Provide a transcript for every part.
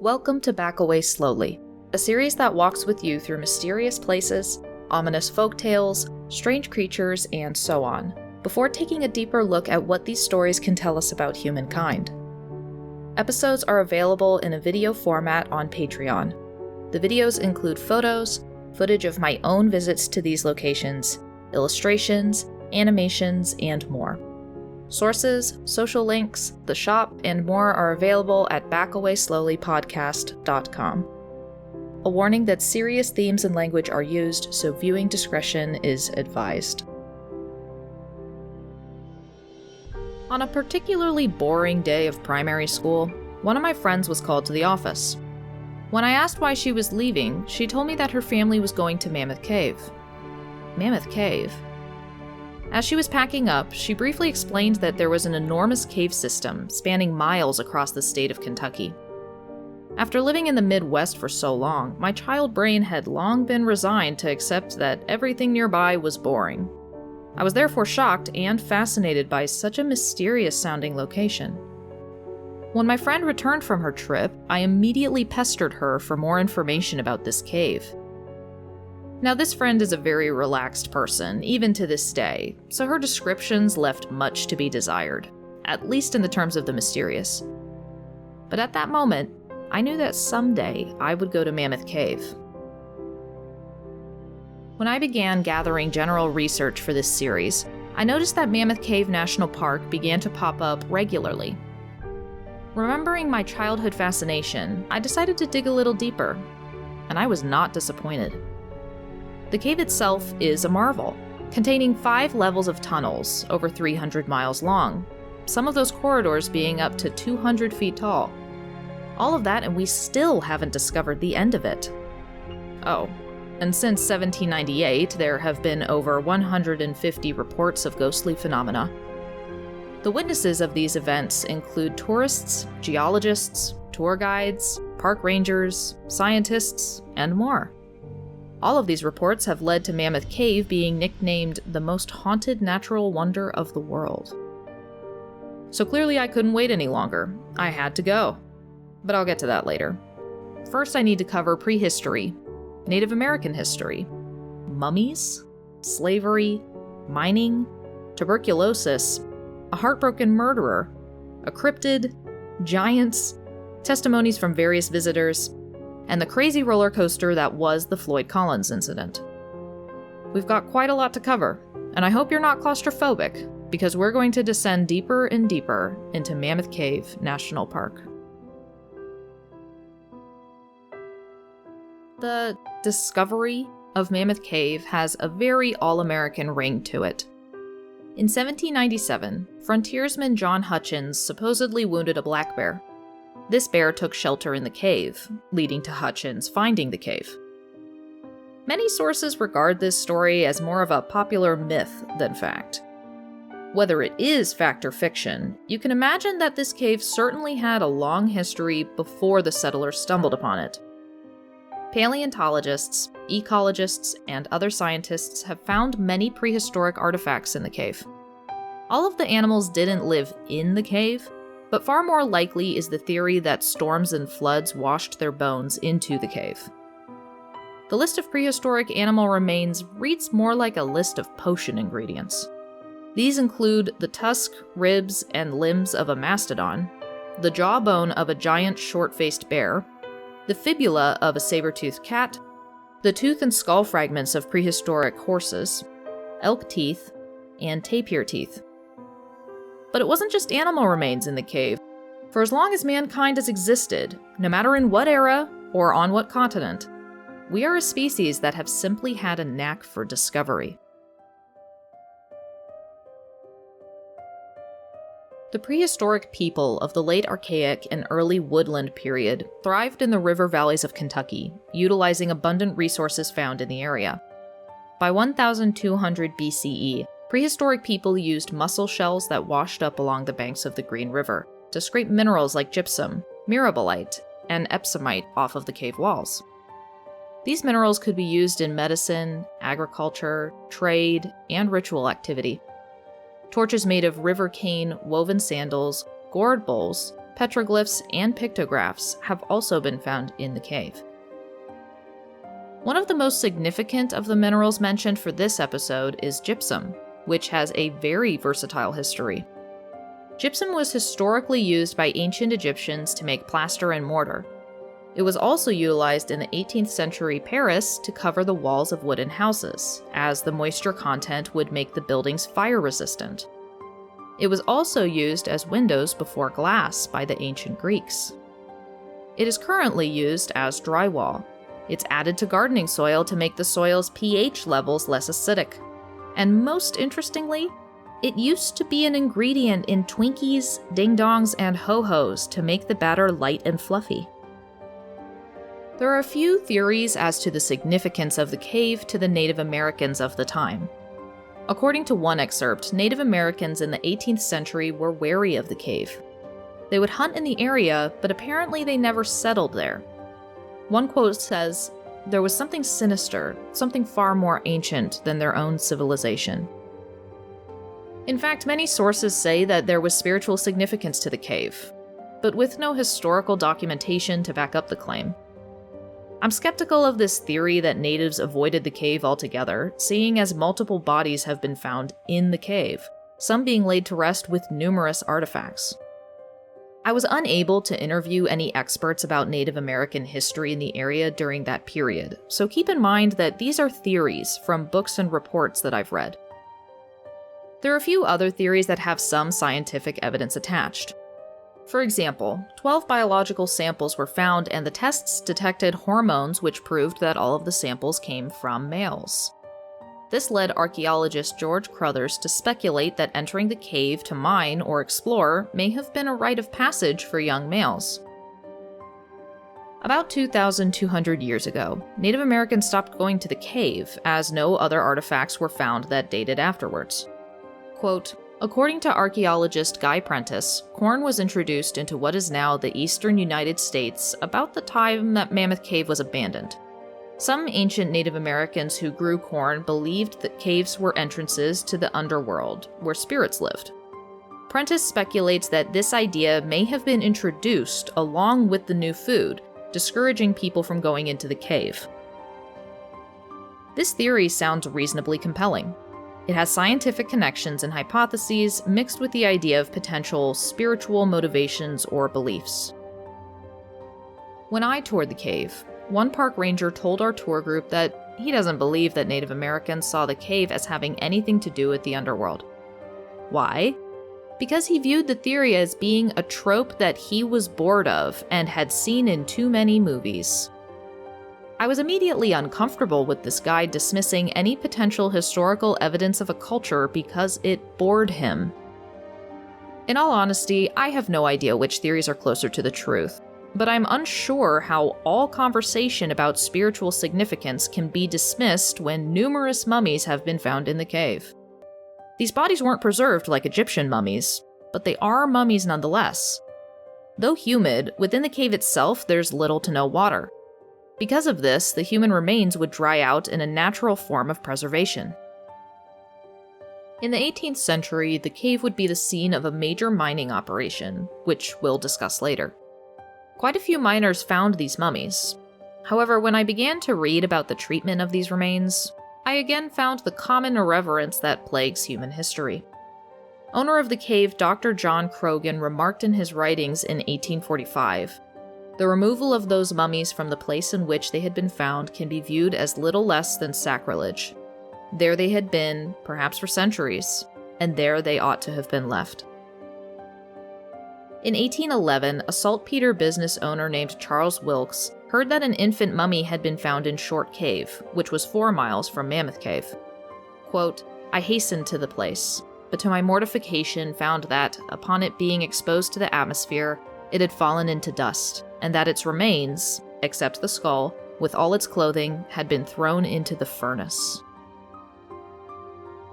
Welcome to Back Away Slowly, a series that walks with you through mysterious places, ominous folktales, strange creatures, and so on, before taking a deeper look at what these stories can tell us about humankind. Episodes are available in a video format on Patreon. The videos include photos, footage of my own visits to these locations, illustrations, animations, and more. Sources, social links, the shop, and more are available at backawayslowlypodcast.com. A warning that serious themes and language are used, so viewing discretion is advised. On a particularly boring day of primary school, one of my friends was called to the office. When I asked why she was leaving, she told me that her family was going to Mammoth Cave. Mammoth Cave? As she was packing up, she briefly explained that there was an enormous cave system spanning miles across the state of Kentucky. After living in the Midwest for so long, my child brain had long been resigned to accept that everything nearby was boring. I was therefore shocked and fascinated by such a mysterious-sounding location. When my friend returned from her trip, I immediately pestered her for more information about this cave. Now, this friend is a very relaxed person, even to this day, so her descriptions left much to be desired, at least in the terms of the mysterious. But at that moment, I knew that someday I would go to Mammoth Cave. When I began gathering general research for this series, I noticed that Mammoth Cave National Park began to pop up regularly. Remembering my childhood fascination, I decided to dig a little deeper, and I was not disappointed. The cave itself is a marvel, containing 5 levels of tunnels over 300 miles long, some of those corridors being up to 200 feet tall. All of that, and we still haven't discovered the end of it. Oh, and since 1798, there have been over 150 reports of ghostly phenomena. The witnesses of these events include tourists, geologists, tour guides, park rangers, scientists, and more. All of these reports have led to Mammoth Cave being nicknamed the most haunted natural wonder of the world. So clearly I couldn't wait any longer. I had to go. But I'll get to that later. First, I need to cover prehistory, Native American history, mummies, slavery, mining, tuberculosis, a heartbroken murderer, a cryptid, giants, testimonies from various visitors, and the crazy roller coaster that was the Floyd Collins incident. We've got quite a lot to cover, and I hope you're not claustrophobic, because we're going to descend deeper and deeper into Mammoth Cave National Park. The discovery of Mammoth Cave has a very all-American ring to it. In 1797, frontiersman John Hutchins supposedly wounded a black bear. This bear took shelter in the cave, leading to Hutchins finding the cave. Many sources regard this story as more of a popular myth than fact. Whether it is fact or fiction, you can imagine that this cave certainly had a long history before the settlers stumbled upon it. Paleontologists, ecologists, and other scientists have found many prehistoric artifacts in the cave. All of the animals didn't live in the cave, but far more likely is the theory that storms and floods washed their bones into the cave. The list of prehistoric animal remains reads more like a list of potion ingredients. These include the tusk, ribs, and limbs of a mastodon, the jawbone of a giant short-faced bear, the fibula of a saber-toothed cat, the tooth and skull fragments of prehistoric horses, elk teeth, and tapir teeth. But it wasn't just animal remains in the cave. For as long as mankind has existed, no matter in what era or on what continent, we are a species that have simply had a knack for discovery. The prehistoric people of the late Archaic and early Woodland period thrived in the river valleys of Kentucky, utilizing abundant resources found in the area. By 1200 BCE, prehistoric people used mussel shells that washed up along the banks of the Green River to scrape minerals like gypsum, mirabolite, and epsomite off of the cave walls. These minerals could be used in medicine, agriculture, trade, and ritual activity. Torches made of river cane, woven sandals, gourd bowls, petroglyphs, and pictographs have also been found in the cave. One of the most significant of the minerals mentioned for this episode is gypsum, which has a very versatile history. Gypsum was historically used by ancient Egyptians to make plaster and mortar. It was also utilized in the 18th century Paris to cover the walls of wooden houses, as the moisture content would make the buildings fire resistant. It was also used as windows before glass by the ancient Greeks. It is currently used as drywall. It's added to gardening soil to make the soil's pH levels less acidic. And most interestingly, it used to be an ingredient in Twinkies, ding-dongs, and ho-hos to make the batter light and fluffy. There are a few theories as to the significance of the cave to the Native Americans of the time. According to one excerpt, Native Americans in the 18th century were wary of the cave. They would hunt in the area, but apparently they never settled there. One quote says, "There was something sinister, something far more ancient than their own civilization." In fact, many sources say that there was spiritual significance to the cave, but with no historical documentation to back up the claim. I'm skeptical of this theory that natives avoided the cave altogether, seeing as multiple bodies have been found in the cave, some being laid to rest with numerous artifacts. I was unable to interview any experts about Native American history in the area during that period, so keep in mind that these are theories from books and reports that I've read. There are a few other theories that have some scientific evidence attached. For example, 12 biological samples were found and the tests detected hormones which proved that all of the samples came from males. This led archaeologist George Crothers to speculate that entering the cave to mine or explore may have been a rite of passage for young males. About 2,200 years ago, Native Americans stopped going to the cave as no other artifacts were found that dated afterwards. Quote, "According to archaeologist Guy Prentice, corn was introduced into what is now the eastern United States about the time that Mammoth Cave was abandoned. Some ancient Native Americans who grew corn believed that caves were entrances to the underworld, where spirits lived. Prentice speculates that this idea may have been introduced along with the new food, discouraging people from going into the cave. This theory sounds reasonably compelling. It has scientific connections and hypotheses mixed with the idea of potential spiritual motivations or beliefs. When I toured the cave, one park ranger told our tour group that he doesn't believe that Native Americans saw the cave as having anything to do with the underworld. Why? Because he viewed the theory as being a trope that he was bored of and had seen in too many movies. I was immediately uncomfortable with this guy dismissing any potential historical evidence of a culture because it bored him. In all honesty, I have no idea which theories are closer to the truth, but I'm unsure how all conversation about spiritual significance can be dismissed when numerous mummies have been found in the cave. These bodies weren't preserved like Egyptian mummies, but they are mummies nonetheless. Though humid, within the cave itself there's little to no water. Because of this, the human remains would dry out in a natural form of preservation. In the 18th century, the cave would be the scene of a major mining operation, which we'll discuss later. Quite a few miners found these mummies. However, when I began to read about the treatment of these remains, I again found the common irreverence that plagues human history. Owner of the cave, Dr. John Croghan, remarked in his writings in 1845, "The removal of those mummies from the place in which they had been found can be viewed as little less than sacrilege. There they had been, perhaps for centuries, and there they ought to have been left." In 1811, a saltpeter business owner named Charles Wilkes heard that an infant mummy had been found in Short Cave, which was 4 miles from Mammoth Cave. Quote, "I hastened to the place, but to my mortification found that, upon it being exposed to the atmosphere, it had fallen into dust, and that its remains, except the skull, with all its clothing, had been thrown into the furnace."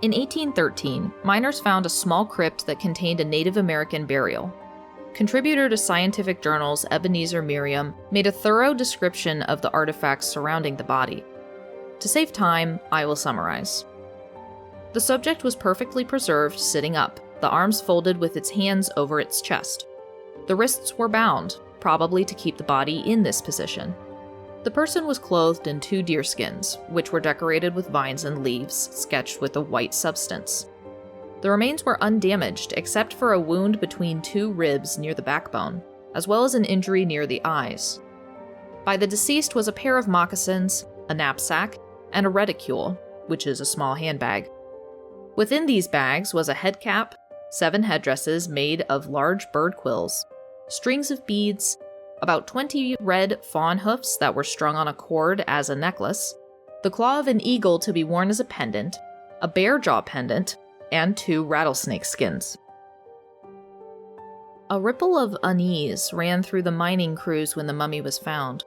In 1813, miners found a small crypt that contained a Native American burial. Contributor to scientific journals Ebenezer Merriam made a thorough description of the artifacts surrounding the body. To save time, I will summarize. The subject was perfectly preserved sitting up, the arms folded with its hands over its chest. The wrists were bound, probably to keep the body in this position. The person was clothed in 2 deerskins, which were decorated with vines and leaves sketched with a white substance. The remains were undamaged except for a wound between 2 ribs near the backbone, as well as an injury near the eyes. By the deceased was a pair of moccasins, a knapsack, and a reticule, which is a small handbag. Within these bags was a head cap, 7 headdresses made of large bird quills, strings of beads, about 20 red fawn hoofs that were strung on a cord as a necklace, the claw of an eagle to be worn as a pendant, a bear jaw pendant, and 2 rattlesnake skins. A ripple of unease ran through the mining crews when the mummy was found.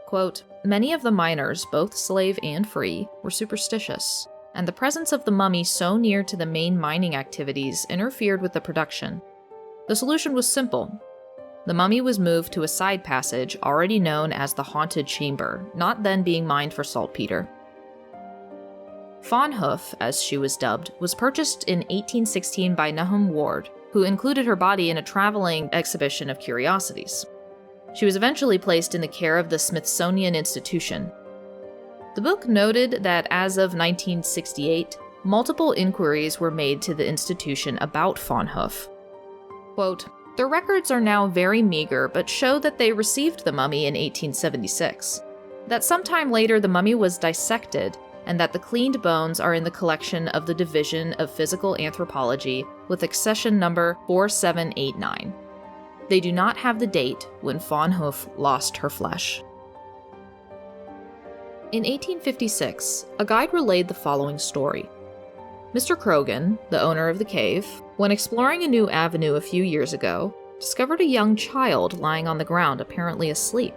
Quote, "Many of the miners, both slave and free, were superstitious, and the presence of the mummy so near to the main mining activities interfered with the production. The solution was simple. The mummy was moved to a side passage already known as the Haunted Chamber, not then being mined for saltpeter. Fawnhoof, as she was dubbed, was purchased in 1816 by Nahum Ward, who included her body in a traveling exhibition of curiosities. She was eventually placed in the care of the Smithsonian Institution. The book noted that as of 1968, multiple inquiries were made to the institution about Fawnhoof. Quote, "Their records are now very meager, but show that they received the mummy in 1876, that sometime later the mummy was dissected, and that the cleaned bones are in the collection of the Division of Physical Anthropology with accession number 4789. They do not have the date when Fawnhoof lost her flesh." In 1856, a guide relayed the following story. Mr. Krogan, the owner of the cave, when exploring a new avenue a few years ago, discovered a young child lying on the ground, apparently asleep.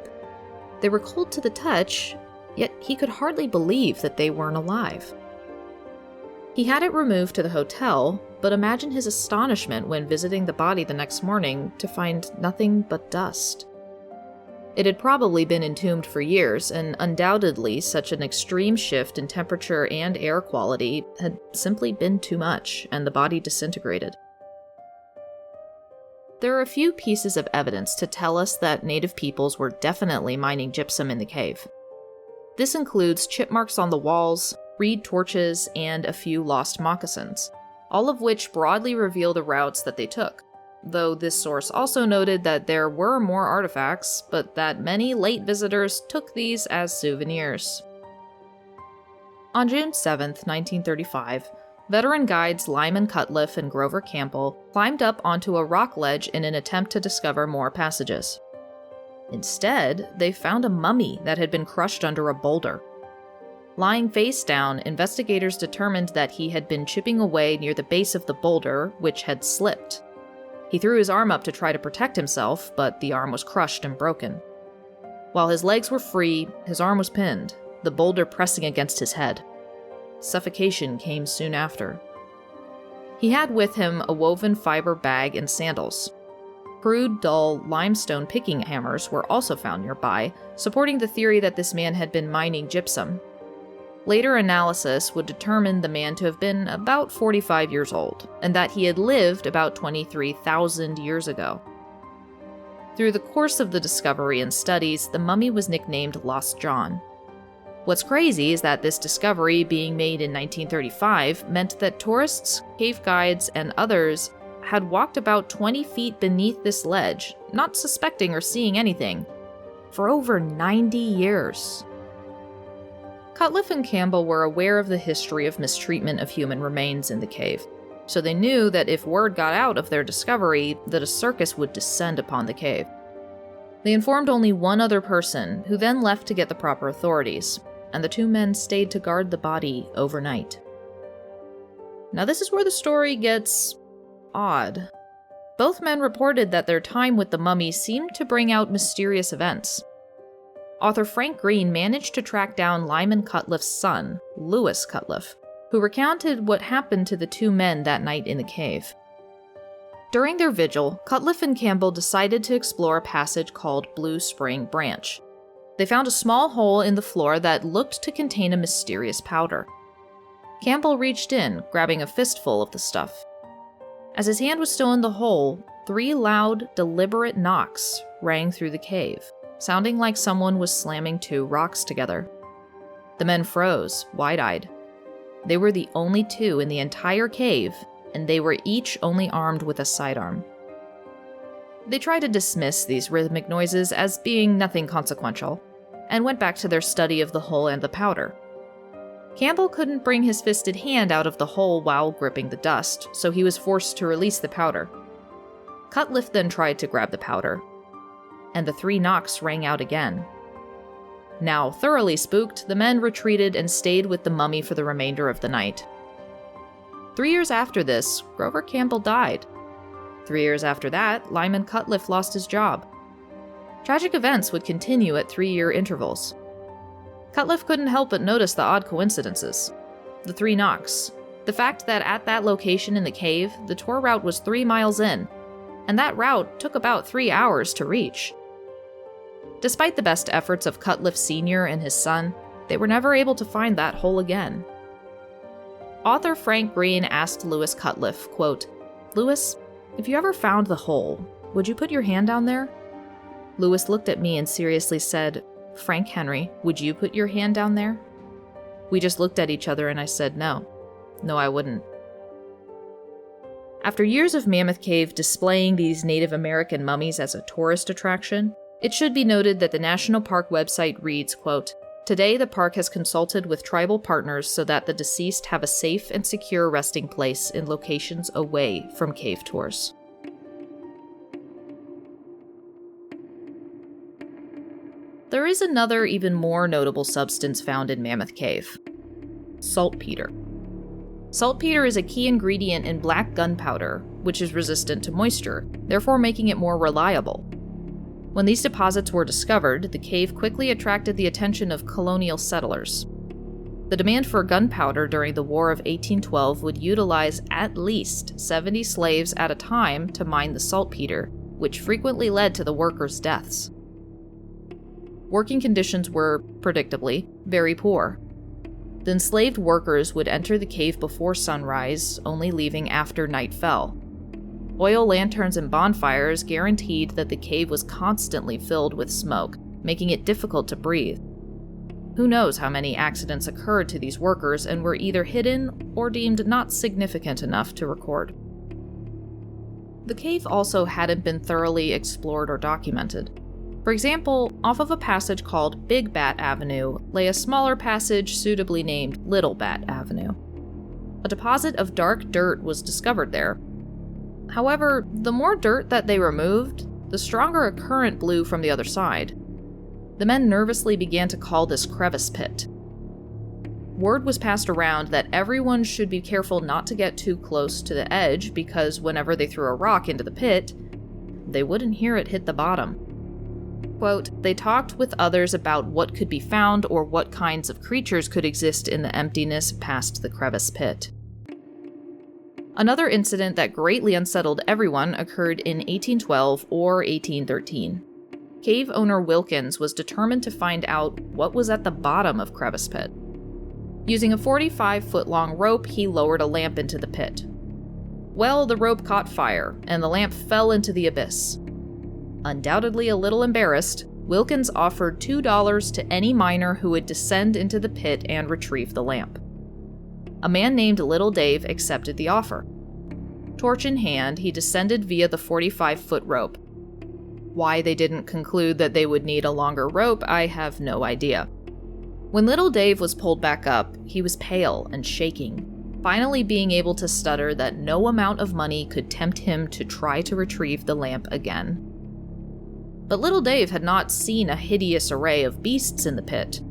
They were cold to the touch, yet he could hardly believe that they weren't alive. He had it removed to the hotel, but imagine his astonishment when visiting the body the next morning to find nothing but dust. It had probably been entombed for years, and undoubtedly such an extreme shift in temperature and air quality had simply been too much, and the body disintegrated. There are a few pieces of evidence to tell us that native peoples were definitely mining gypsum in the cave. This includes chip marks on the walls, reed torches, and a few lost moccasins, all of which broadly reveal the routes that they took. Though this source also noted that there were more artifacts, but that many late visitors took these as souvenirs. On June 7, 1935, veteran guides Lyman Cutliff and Grover Campbell climbed up onto a rock ledge in an attempt to discover more passages. Instead, they found a mummy that had been crushed under a boulder. Lying face down, investigators determined that he had been chipping away near the base of the boulder, which had slipped. He threw his arm up to try to protect himself, but the arm was crushed and broken. While his legs were free, his arm was pinned, the boulder pressing against his head. Suffocation came soon after. He had with him a woven fiber bag and sandals. Crude, dull, limestone picking hammers were also found nearby, supporting the theory that this man had been mining gypsum. Later analysis would determine the man to have been about 45 years old, and that he had lived about 23,000 years ago. Through the course of the discovery and studies, the mummy was nicknamed Lost John. What's crazy is that this discovery, being made in 1935, meant that tourists, cave guides, and others had walked about 20 feet beneath this ledge, not suspecting or seeing anything, for over 90 years. Cutliff and Campbell were aware of the history of mistreatment of human remains in the cave, so they knew that if word got out of their discovery, that a circus would descend upon the cave. They informed only one other person, who then left to get the proper authorities, and the 2 men stayed to guard the body overnight. Now this is where the story gets odd. Both men reported that their time with the mummy seemed to bring out mysterious events. Author Frank Green managed to track down Lyman Cutliff's son, Lewis Cutliff, who recounted what happened to the 2 men that night in the cave. During their vigil, Cutliff and Campbell decided to explore a passage called Blue Spring Branch. They found a small hole in the floor that looked to contain a mysterious powder. Campbell reached in, grabbing a fistful of the stuff. As his hand was still in the hole, 3 loud, deliberate knocks rang through the cave, sounding like someone was slamming 2 rocks together. The men froze, wide-eyed. They were the only 2 in the entire cave, and they were each only armed with a sidearm. They tried to dismiss these rhythmic noises as being nothing consequential, and went back to their study of the hole and the powder. Campbell couldn't bring his fisted hand out of the hole while gripping the dust, so he was forced to release the powder. Cutliff then tried to grab the powder, and the 3 knocks rang out again. Now thoroughly spooked, the men retreated and stayed with the mummy for the remainder of the night. 3 years after this, Grover Campbell died. 3 years after that, Lyman Cutliff lost his job. Tragic events would continue at 3-year intervals. Cutliff couldn't help but notice the odd coincidences. The 3 knocks. The fact that at that location in the cave, the tour route was 3 miles in, and that route took about 3 hours to reach. Despite the best efforts of Cutliff Sr. and his son, they were never able to find that hole again. Author Frank Green asked Lewis Cutliff, quote, "Lewis, if you ever found the hole, would you put your hand down there?" Lewis looked at me and seriously said, "Frank Henry, would you put your hand down there?" We just looked at each other and I said no. No, I wouldn't. After years of Mammoth Cave displaying these Native American mummies as a tourist attraction, it should be noted that the National Park website reads, quote, "Today the park has consulted with tribal partners so that the deceased have a safe and secure resting place in locations away from cave tours." There is another, even more notable substance found in Mammoth Cave: saltpeter. Saltpeter is a key ingredient in black gunpowder, which is resistant to moisture, therefore making it more reliable. When these deposits were discovered, the cave quickly attracted the attention of colonial settlers. The demand for gunpowder during the War of 1812 would utilize at least 70 slaves at a time to mine the saltpeter, which frequently led to the workers' deaths. Working conditions were, predictably, very poor. The enslaved workers would enter the cave before sunrise, only leaving after night fell. Oil lanterns and bonfires guaranteed that the cave was constantly filled with smoke, making it difficult to breathe. Who knows how many accidents occurred to these workers and were either hidden or deemed not significant enough to record. The cave also hadn't been thoroughly explored or documented. For example, off of a passage called Big Bat Avenue lay a smaller passage suitably named Little Bat Avenue. A deposit of dark dirt was discovered there. However, the more dirt that they removed, the stronger a current blew from the other side. The men nervously began to call this crevice pit. Word was passed around that everyone should be careful not to get too close to the edge because whenever they threw a rock into the pit, they wouldn't hear it hit the bottom. Quote, "They talked with others about what could be found or what kinds of creatures could exist in the emptiness past the crevice pit." Another incident that greatly unsettled everyone occurred in 1812 or 1813. Cave owner Wilkins was determined to find out what was at the bottom of Crevice Pit. Using a 45-foot-long rope, he lowered a lamp into the pit. Well, the rope caught fire, and the lamp fell into the abyss. Undoubtedly a little embarrassed, Wilkins offered $2 to any miner who would descend into the pit and retrieve the lamp. A man named Little Dave accepted the offer. Torch in hand, he descended via the 45-foot rope. Why they didn't conclude that they would need a longer rope, I have no idea. When Little Dave was pulled back up, he was pale and shaking, finally being able to stutter that no amount of money could tempt him to try to retrieve the lamp again. But Little Dave had not seen a hideous array of beasts in the pit.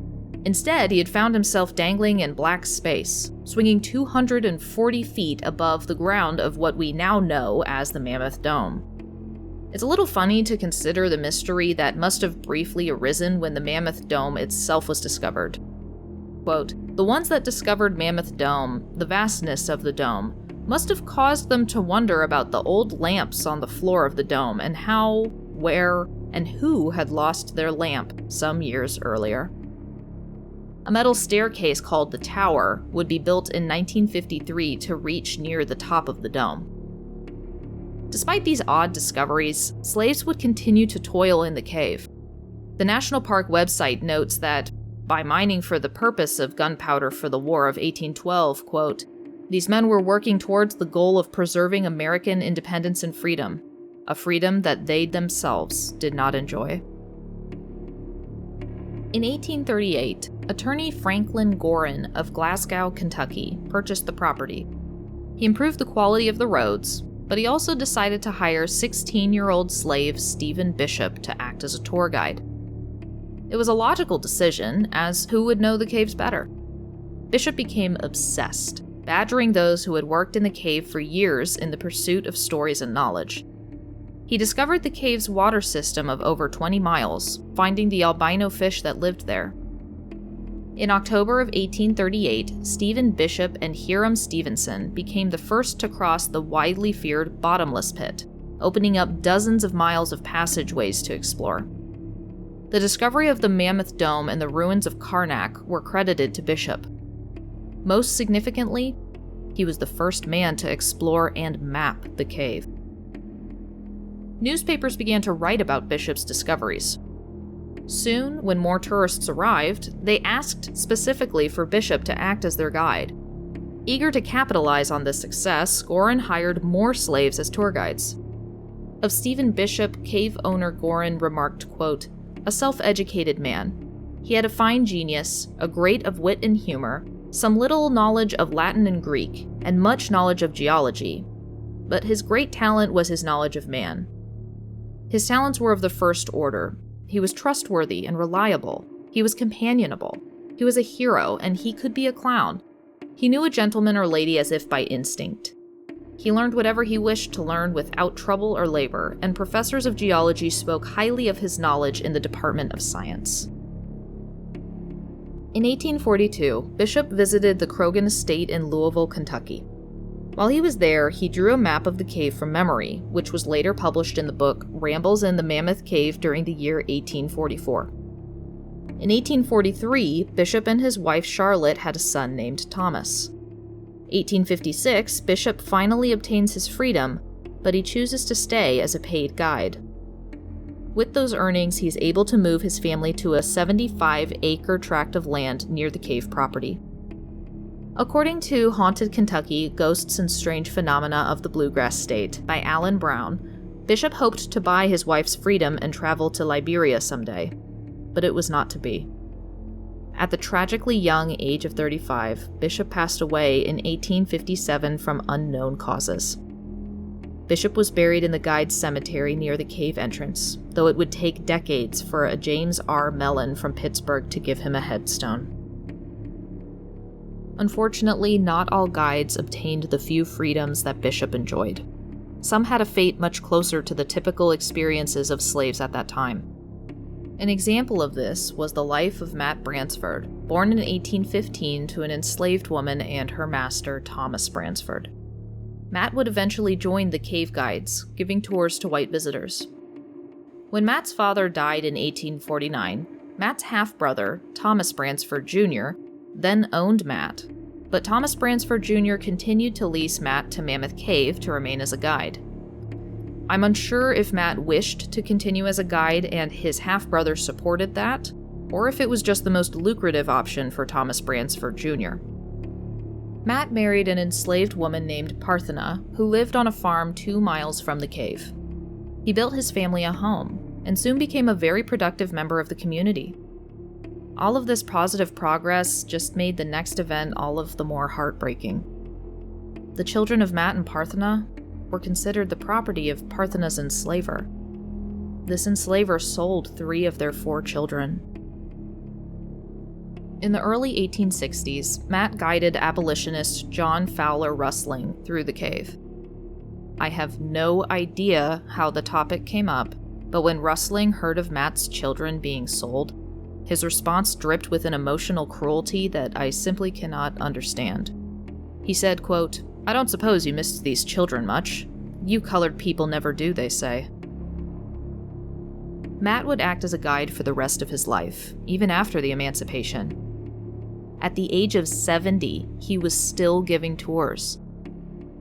Instead, he had found himself dangling in black space, swinging 240 feet above the ground of what we now know as the Mammoth Dome. It's a little funny to consider the mystery that must have briefly arisen when the Mammoth Dome itself was discovered. Quote, "The ones that discovered Mammoth Dome, the vastness of the dome, must have caused them to wonder about the old lamps on the floor of the dome and how, where, and who had lost their lamp some years earlier." A metal staircase called the Tower would be built in 1953 to reach near the top of the dome. Despite these odd discoveries, slaves would continue to toil in the cave. The National Park website notes that, by mining for the purpose of gunpowder for the War of 1812, quote, "These men were working towards the goal of preserving American independence and freedom, a freedom that they themselves did not enjoy." In 1838, attorney Franklin Gorin of Glasgow, Kentucky, purchased the property. He improved the quality of the roads, but he also decided to hire 16-year-old slave Stephen Bishop to act as a tour guide. It was a logical decision, as who would know the caves better? Bishop became obsessed, badgering those who had worked in the cave for years in the pursuit of stories and knowledge. He discovered the cave's water system of over 20 miles, finding the albino fish that lived there. In October of 1838, Stephen Bishop and Hiram Stevenson became the first to cross the widely feared bottomless pit, opening up dozens of miles of passageways to explore. The discovery of the Mammoth Dome and the ruins of Karnak were credited to Bishop. Most significantly, he was the first man to explore and map the cave. Newspapers began to write about Bishop's discoveries. Soon, when more tourists arrived, they asked specifically for Bishop to act as their guide. Eager to capitalize on this success, Gorin hired more slaves as tour guides. Of Stephen Bishop, cave owner Gorin remarked, quote, "A self-educated man. He had a fine genius, a great of wit and humor, some little knowledge of Latin and Greek, and much knowledge of geology. But his great talent was his knowledge of man. His talents were of the first order. He was trustworthy and reliable. He was companionable. He was a hero, and he could be a clown. He knew a gentleman or lady as if by instinct. He learned whatever he wished to learn without trouble or labor, and professors of geology spoke highly of his knowledge in the Department of Science." In 1842, Bishop visited the Croghan Estate in Louisville, Kentucky. While he was there, he drew a map of the cave from memory, which was later published in the book Rambles in the Mammoth Cave during the year 1844. In 1843, Bishop and his wife Charlotte had a son named Thomas. 1856, Bishop finally obtains his freedom, but he chooses to stay as a paid guide. With those earnings, he's able to move his family to a 75-acre tract of land near the cave property. According to Haunted Kentucky, Ghosts and Strange Phenomena of the Bluegrass State by Alan Brown, Bishop hoped to buy his wife's freedom and travel to Liberia someday, but it was not to be. At the tragically young age of 35, Bishop passed away in 1857 from unknown causes. Bishop was buried in the guides' cemetery near the cave entrance, though it would take decades for a James R. Mellon from Pittsburgh to give him a headstone. Unfortunately, not all guides obtained the few freedoms that Bishop enjoyed. Some had a fate much closer to the typical experiences of slaves at that time. An example of this was the life of Matt Bransford, born in 1815 to an enslaved woman and her master, Thomas Bransford. Matt would eventually join the cave guides, giving tours to white visitors. When Matt's father died in 1849, Matt's half-brother, Thomas Bransford Jr., then owned Matt, but Thomas Bransford Jr. continued to lease Matt to Mammoth Cave to remain as a guide. I'm unsure if Matt wished to continue as a guide and his half-brother supported that, or if it was just the most lucrative option for Thomas Bransford Jr. Matt married an enslaved woman named Parthena, who lived on a farm 2 miles from the cave. He built his family a home, and soon became a very productive member of the community. All of this positive progress just made the next event all of the more heartbreaking. The children of Matt and Parthena were considered the property of Parthena's enslaver. This enslaver sold 3 of their 4 children. In the early 1860s, Matt guided abolitionist John Fowler Rustling through the cave. I have no idea how the topic came up, but when Rustling heard of Matt's children being sold, his response dripped with an emotional cruelty that I simply cannot understand. He said, quote, "I don't suppose you missed these children much. You colored people never do, they say." Matt would act as a guide for the rest of his life, even after the emancipation. At the age of 70, he was still giving tours.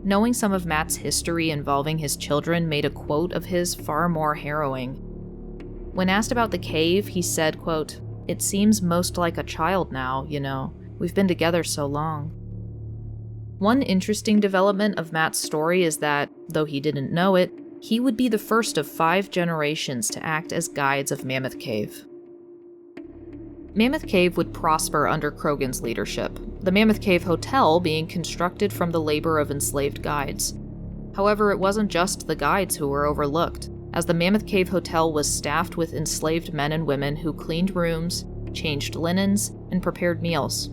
Knowing some of Matt's history involving his children made a quote of his far more harrowing. When asked about the cave, he said, quote, "It seems most like a child now, you know. We've been together so long." One interesting development of Matt's story is that, though he didn't know it, he would be the first of 5 generations to act as guides of Mammoth Cave. Mammoth Cave would prosper under Croghan's leadership, the Mammoth Cave Hotel being constructed from the labor of enslaved guides. However, it wasn't just the guides who were overlooked, as the Mammoth Cave Hotel was staffed with enslaved men and women who cleaned rooms, changed linens, and prepared meals.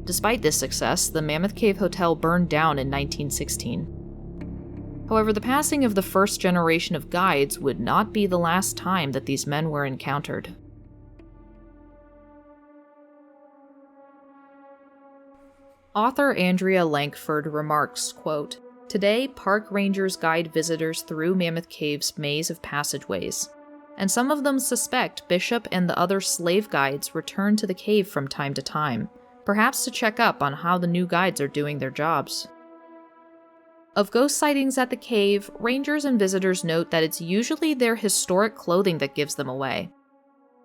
Despite this success, the Mammoth Cave Hotel burned down in 1916. However, the passing of the first generation of guides would not be the last time that these men were encountered. Author Andrea Lankford remarks, quote, "Today, park rangers guide visitors through Mammoth Cave's maze of passageways, and some of them suspect Bishop and the other slave guides return to the cave from time to time, perhaps to check up on how the new guides are doing their jobs." Of ghost sightings at the cave, rangers and visitors note that it's usually their historic clothing that gives them away.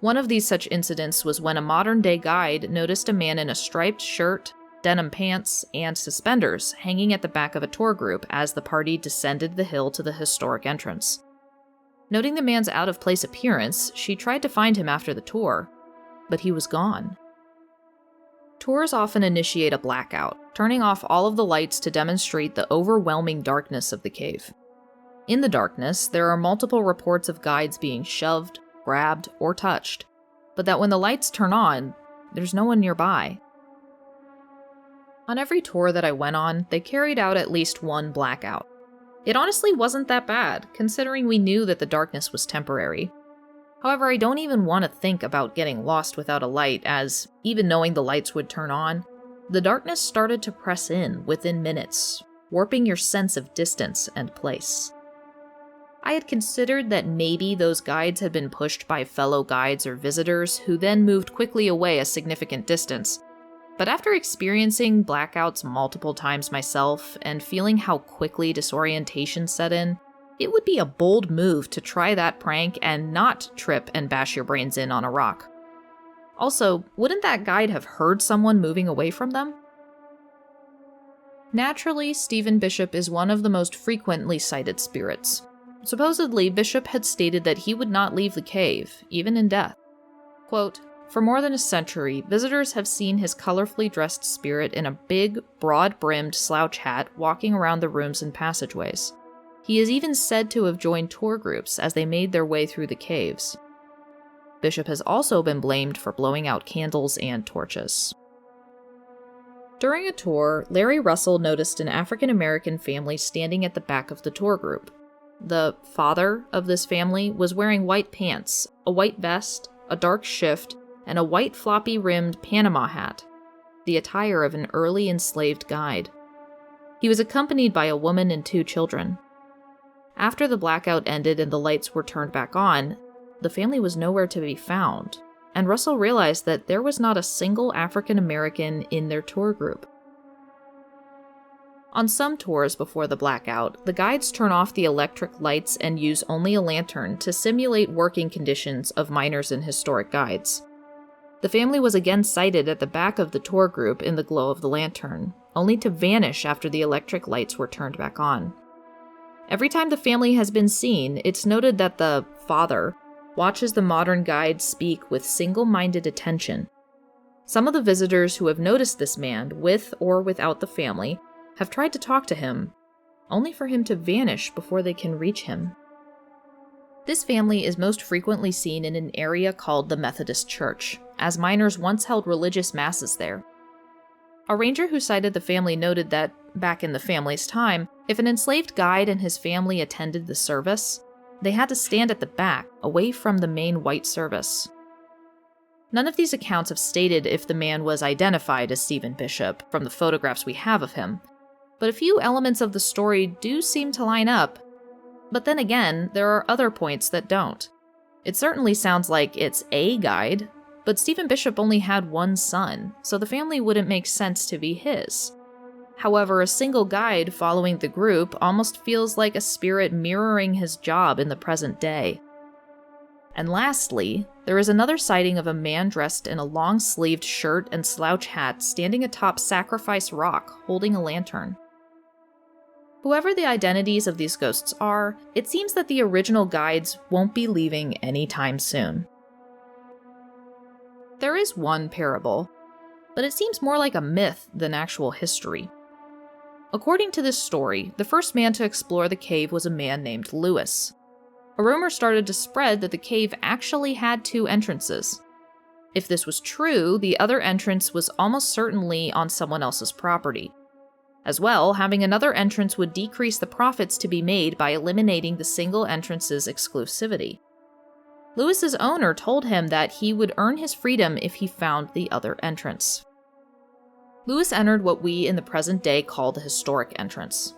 One of these such incidents was when a modern-day guide noticed a man in a striped shirt, denim pants, and suspenders hanging at the back of a tour group as the party descended the hill to the historic entrance. Noting the man's out-of-place appearance, she tried to find him after the tour, but he was gone. Tours often initiate a blackout, turning off all of the lights to demonstrate the overwhelming darkness of the cave. In the darkness, there are multiple reports of guides being shoved, grabbed, or touched, but that when the lights turn on, there's no one nearby. On every tour that I went on, they carried out at least one blackout. It honestly wasn't that bad, considering we knew that the darkness was temporary. However, I don't even want to think about getting lost without a light, as, even knowing the lights would turn on, the darkness started to press in within minutes, warping your sense of distance and place. I had considered that maybe those guides had been pushed by fellow guides or visitors who then moved quickly away a significant distance. But after experiencing blackouts multiple times myself and feeling how quickly disorientation set in, it would be a bold move to try that prank and not trip and bash your brains in on a rock. Also, wouldn't that guide have heard someone moving away from them? Naturally, Stephen Bishop is one of the most frequently sighted spirits. Supposedly, Bishop had stated that he would not leave the cave, even in death. Quote, "For more than a century, visitors have seen his colorfully dressed spirit in a big, broad-brimmed slouch hat walking around the rooms and passageways. He is even said to have joined tour groups as they made their way through the caves. Bishop has also been blamed for blowing out candles and torches." During a tour, Larry Russell noticed an African-American family standing at the back of the tour group. The father of this family was wearing white pants, a white vest, a dark shift, and a white floppy-rimmed Panama hat, the attire of an early enslaved guide. He was accompanied by a woman and 2 children. After the blackout ended and the lights were turned back on, the family was nowhere to be found, and Russell realized that there was not a single African American in their tour group. On some tours before the blackout, the guides turn off the electric lights and use only a lantern to simulate working conditions of miners and historic guides. The family was again sighted at the back of the tour group in the glow of the lantern, only to vanish after the electric lights were turned back on. Every time the family has been seen, it's noted that the father watches the modern guide speak with single-minded attention. Some of the visitors who have noticed this man, with or without the family, have tried to talk to him, only for him to vanish before they can reach him. This family is most frequently seen in an area called the Methodist Church, as miners once held religious masses there. A ranger who sighted the family noted that, back in the family's time, if an enslaved guide and his family attended the service, they had to stand at the back, away from the main white service. None of these accounts have stated if the man was identified as Stephen Bishop from the photographs we have of him, but a few elements of the story do seem to line up. But then again, there are other points that don't. It certainly sounds like it's a guide, but Stephen Bishop only had one son, so the family wouldn't make sense to be his. However, a single guide following the group almost feels like a spirit mirroring his job in the present day. And lastly, there is another sighting of a man dressed in a long-sleeved shirt and slouch hat standing atop Sacrifice Rock, holding a lantern. Whoever the identities of these ghosts are, it seems that the original guides won't be leaving anytime soon. There is one parable, but it seems more like a myth than actual history. According to this story, the first man to explore the cave was a man named Lewis. A rumor started to spread that the cave actually had 2 entrances. If this was true, the other entrance was almost certainly on someone else's property. As well, having another entrance would decrease the profits to be made by eliminating the single entrance's exclusivity. Lewis's owner told him that he would earn his freedom if he found the other entrance. Lewis entered what we in the present day call the historic entrance.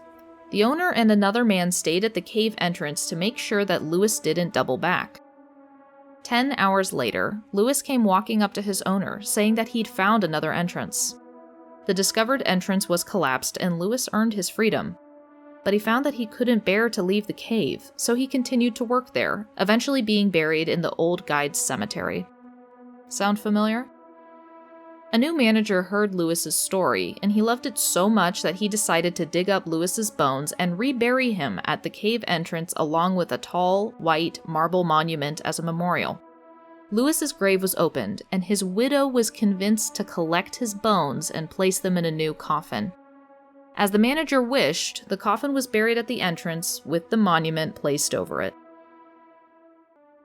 The owner and another man stayed at the cave entrance to make sure that Lewis didn't double back. 10 hours later, Lewis came walking up to his owner, saying that he'd found another entrance. The discovered entrance was collapsed and Lewis earned his freedom. But he found that he couldn't bear to leave the cave, so he continued to work there, eventually being buried in the old guide's cemetery. Sound familiar? A new manager heard Lewis's story, and he loved it so much that he decided to dig up Lewis's bones and rebury him at the cave entrance along with a tall, white marble monument as a memorial. Lewis's grave was opened, and his widow was convinced to collect his bones and place them in a new coffin. As the manager wished, the coffin was buried at the entrance with the monument placed over it.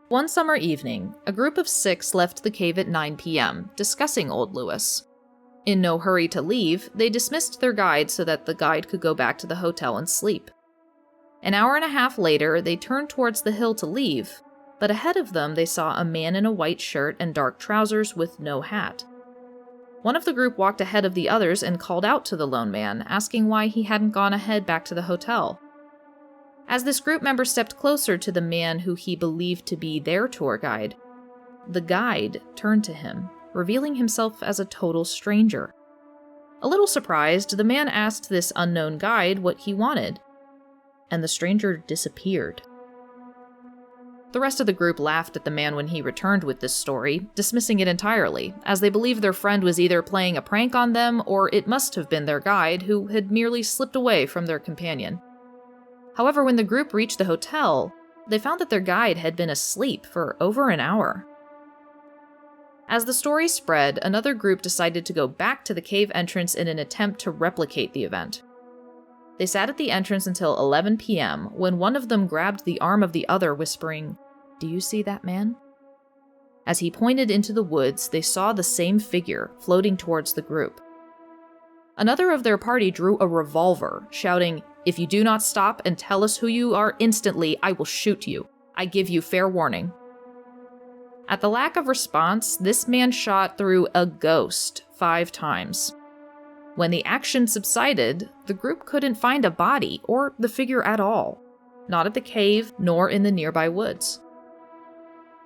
One summer evening, a group of 6 left the cave at 9 p.m., discussing old Lewis. In no hurry to leave, they dismissed their guide so that the guide could go back to the hotel and sleep. An hour and a half later, they turned towards the hill to leave, but ahead of them they saw a man in a white shirt and dark trousers with no hat. One of the group walked ahead of the others and called out to the lone man, asking why he hadn't gone ahead back to the hotel. As this group member stepped closer to the man who he believed to be their tour guide, the guide turned to him, revealing himself as a total stranger. A little surprised, the man asked this unknown guide what he wanted, and the stranger disappeared. The rest of the group laughed at the man when he returned with this story, dismissing it entirely, as they believed their friend was either playing a prank on them or it must have been their guide who had merely slipped away from their companion. However, when the group reached the hotel, they found that their guide had been asleep for over an hour. As the story spread, another group decided to go back to the cave entrance in an attempt to replicate the event. They sat at the entrance until 11 p.m., when one of them grabbed the arm of the other, whispering, "Do you see that man?" As he pointed into the woods, they saw the same figure floating towards the group. Another of their party drew a revolver, shouting, "If you do not stop and tell us who you are instantly, I will shoot you. I give you fair warning." At the lack of response, this man shot through a ghost 5 times. When the action subsided, the group couldn't find a body or the figure at all, not at the cave nor in the nearby woods.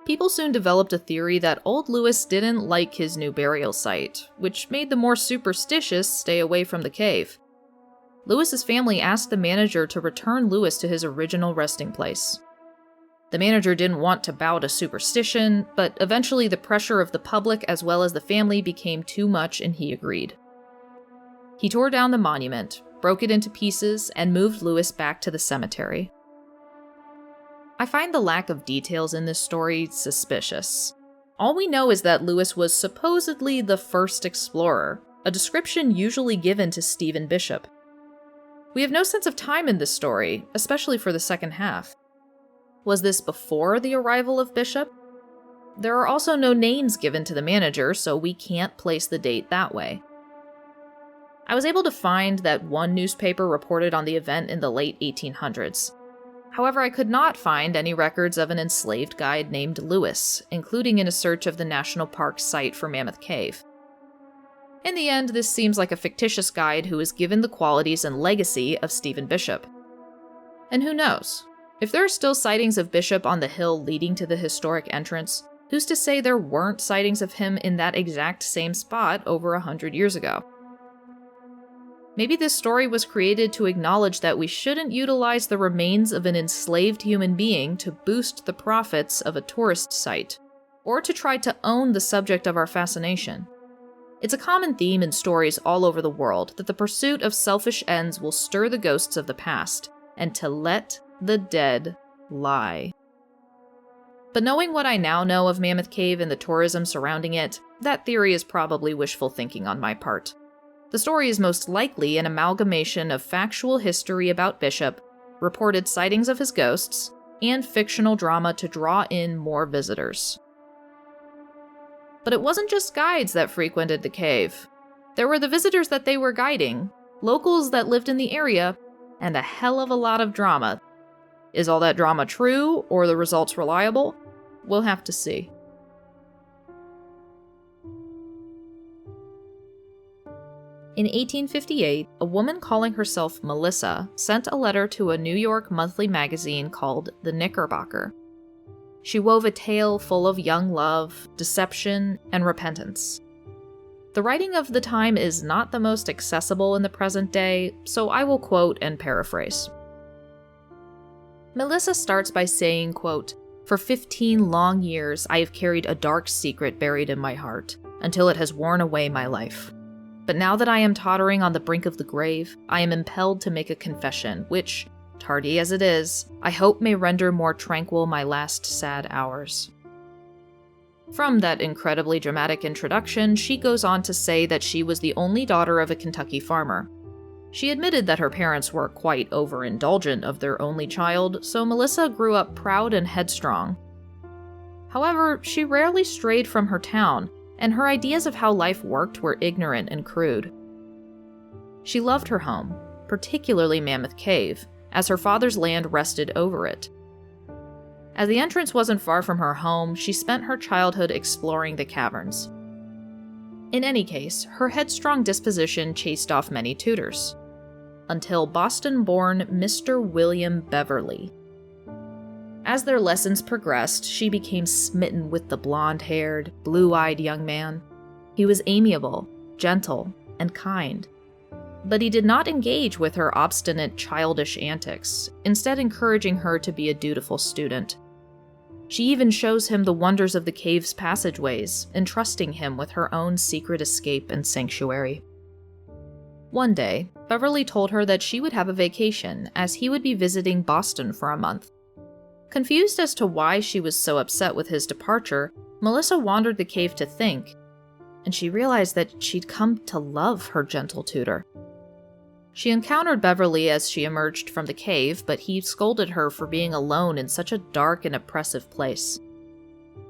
People soon developed a theory that old Lewis didn't like his new burial site, which made the more superstitious stay away from the cave. Lewis's family asked the manager to return Lewis to his original resting place. The manager didn't want to bow to superstition, but eventually the pressure of the public as well as the family became too much and he agreed. He tore down the monument, broke it into pieces, and moved Lewis back to the cemetery. I find the lack of details in this story suspicious. All we know is that Lewis was supposedly the first explorer, a description usually given to Stephen Bishop. We have no sense of time in this story, especially for the second half. Was this before the arrival of Bishop? There are also no names given to the manager, so we can't place the date that way. I was able to find that one newspaper reported on the event in the late 1800s. However, I could not find any records of an enslaved guide named Lewis, including in a search of the National Park site for Mammoth Cave. In the end, this seems like a fictitious guide who is given the qualities and legacy of Stephen Bishop. And who knows? If there are still sightings of Bishop on the hill leading to the historic entrance, who's to say there weren't sightings of him in that exact same spot over 100 years ago? Maybe this story was created to acknowledge that we shouldn't utilize the remains of an enslaved human being to boost the profits of a tourist site, or to try to own the subject of our fascination. It's a common theme in stories all over the world that the pursuit of selfish ends will stir the ghosts of the past, and to let the dead lie. But knowing what I now know of Mammoth Cave and the tourism surrounding it, that theory is probably wishful thinking on my part. The story is most likely an amalgamation of factual history about Bishop, reported sightings of his ghosts, and fictional drama to draw in more visitors. But it wasn't just guides that frequented the cave. There were the visitors that they were guiding, locals that lived in the area, and a hell of a lot of drama. Is all that drama true, or the results reliable? We'll have to see. In 1858, a woman calling herself Melissa sent a letter to a New York monthly magazine called The Knickerbocker. She wove a tale full of young love, deception, and repentance. The writing of the time is not the most accessible in the present day, so I will quote and paraphrase. Melissa starts by saying, quote, "For 15 long years I have carried a dark secret buried in my heart, until it has worn away my life. But now that I am tottering on the brink of the grave, I am impelled to make a confession, which, tardy as it is, I hope may render more tranquil my last sad hours." From that incredibly dramatic introduction, she goes on to say that she was the only daughter of a Kentucky farmer. She admitted that her parents were quite overindulgent of their only child, so Melissa grew up proud and headstrong. However, she rarely strayed from her town, and her ideas of how life worked were ignorant and crude. She loved her home, particularly Mammoth Cave, as her father's land rested over it. As the entrance wasn't far from her home, she spent her childhood exploring the caverns. In any case, her headstrong disposition chased off many tutors, until Boston-born Mr. William Beverly. As their lessons progressed, she became smitten with the blonde-haired, blue-eyed young man. He was amiable, gentle, and kind. But he did not engage with her obstinate, childish antics, instead encouraging her to be a dutiful student. She even shows him the wonders of the cave's passageways, entrusting him with her own secret escape and sanctuary. One day, Beverly told her that she would have a vacation, as he would be visiting Boston for a month. Confused as to why she was so upset with his departure, Melissa wandered the cave to think, and she realized that she'd come to love her gentle tutor. She encountered Beverly as she emerged from the cave, but he scolded her for being alone in such a dark and oppressive place.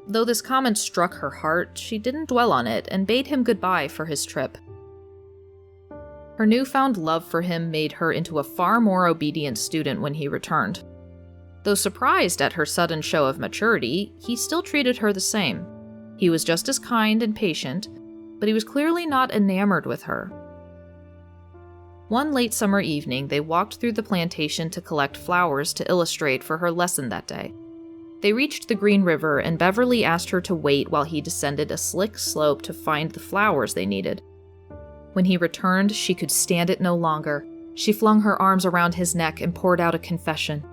Though this comment struck her heart, she didn't dwell on it and bade him goodbye for his trip. Her newfound love for him made her into a far more obedient student when he returned. Though surprised at her sudden show of maturity, he still treated her the same. He was just as kind and patient, but he was clearly not enamored with her. One late summer evening, they walked through the plantation to collect flowers to illustrate for her lesson that day. They reached the Green River, and Beverly asked her to wait while he descended a slick slope to find the flowers they needed. When he returned, she could stand it no longer. She flung her arms around his neck and poured out a confession.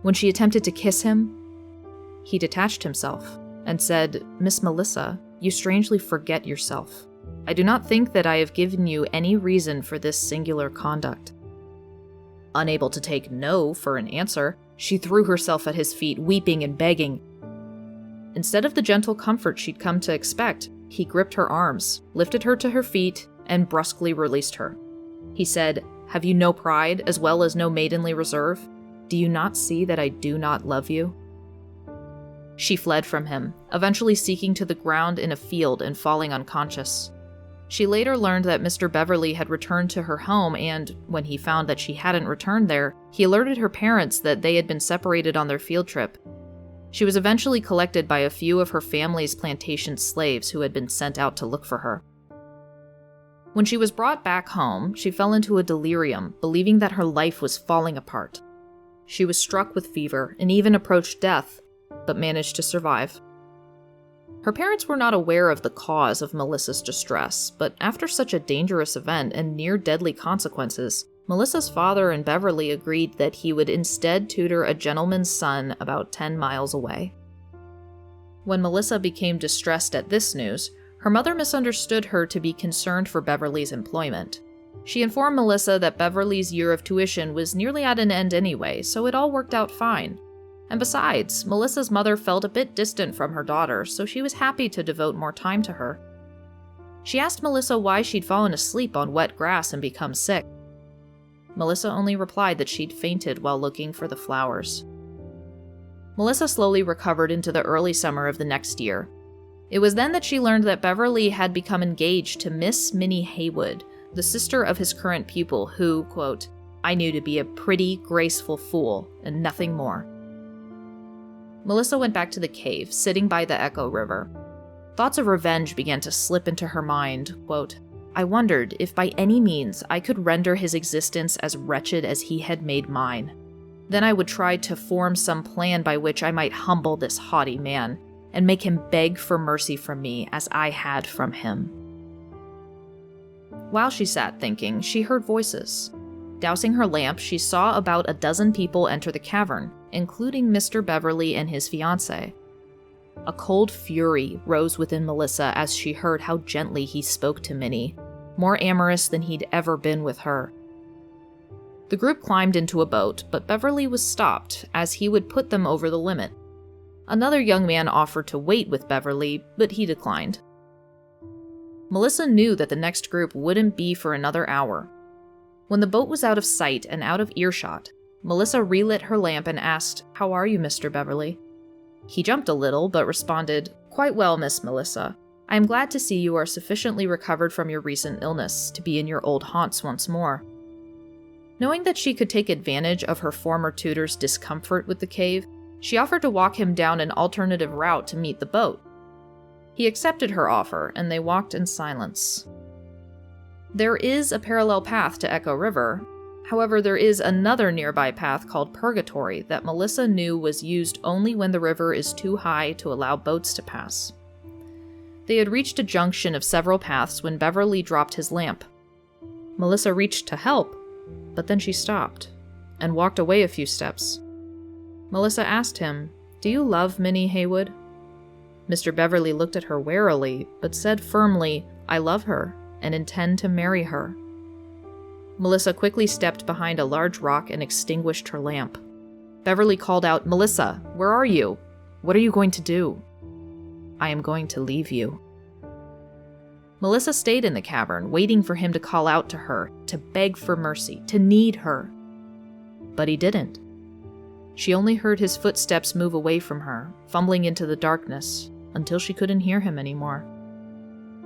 When she attempted to kiss him, he detached himself and said, "Miss Melissa, you strangely forget yourself. I do not think that I have given you any reason for this singular conduct." Unable to take no for an answer, she threw herself at his feet, weeping and begging. Instead of the gentle comfort she'd come to expect, he gripped her arms, lifted her to her feet, and brusquely released her. He said, "Have you no pride, as well as no maidenly reserve? Do you not see that I do not love you?" She fled from him, eventually sinking to the ground in a field and falling unconscious. She later learned that Mr. Beverly had returned to her home and, when he found that she hadn't returned there, he alerted her parents that they had been separated on their field trip. She was eventually collected by a few of her family's plantation slaves who had been sent out to look for her. When she was brought back home, she fell into a delirium, believing that her life was falling apart. She was struck with fever and even approached death, but managed to survive. Her parents were not aware of the cause of Melissa's distress, but after such a dangerous event and near-deadly consequences, Melissa's father and Beverly agreed that he would instead tutor a gentleman's son about 10 miles away. When Melissa became distressed at this news, her mother misunderstood her to be concerned for Beverly's employment. She informed Melissa that Beverly's year of tuition was nearly at an end anyway, so it all worked out fine. And besides, Melissa's mother felt a bit distant from her daughter, so she was happy to devote more time to her. She asked Melissa why she'd fallen asleep on wet grass and become sick. Melissa only replied that she'd fainted while looking for the flowers. Melissa slowly recovered into the early summer of the next year. It was then that she learned that Beverly had become engaged to Miss Minnie Haywood, the sister of his current pupil who, quote, "I knew to be a pretty, graceful fool, and nothing more." Melissa went back to the cave, sitting by the Echo River. Thoughts of revenge began to slip into her mind, quote, "I wondered if by any means I could render his existence as wretched as he had made mine. Then I would try to form some plan by which I might humble this haughty man, and make him beg for mercy from me as I had from him." While she sat thinking, she heard voices. Dousing her lamp, she saw about a dozen people enter the cavern, including Mr. Beverly and his fiancée. A cold fury rose within Melissa as she heard how gently he spoke to Minnie, more amorous than he'd ever been with her. The group climbed into a boat, but Beverly was stopped, as he would put them over the limit. Another young man offered to wait with Beverly, but he declined. Melissa knew that the next group wouldn't be for another hour. When the boat was out of sight and out of earshot, Melissa relit her lamp and asked, "How are you, Mr. Beverly?" He jumped a little, but responded, "Quite well, Miss Melissa. I am glad to see you are sufficiently recovered from your recent illness to be in your old haunts once more." Knowing that she could take advantage of her former tutor's discomfort with the cave, she offered to walk him down an alternative route to meet the boat. He accepted her offer, and they walked in silence. There is a parallel path to Echo River. However, there is another nearby path called Purgatory that Melissa knew was used only when the river is too high to allow boats to pass. They had reached a junction of several paths when Beverly dropped his lamp. Melissa reached to help, but then she stopped and walked away a few steps. Melissa asked him, "Do you love Minnie Haywood?" Mr. Beverly looked at her warily, but said firmly, "I love her and intend to marry her." Melissa quickly stepped behind a large rock and extinguished her lamp. Beverly called out, "Melissa, where are you? What are you going to do?" "I am going to leave you." Melissa stayed in the cavern, waiting for him to call out to her, to beg for mercy, to need her. But he didn't. She only heard his footsteps move away from her, fumbling into the darkness, until she couldn't hear him anymore.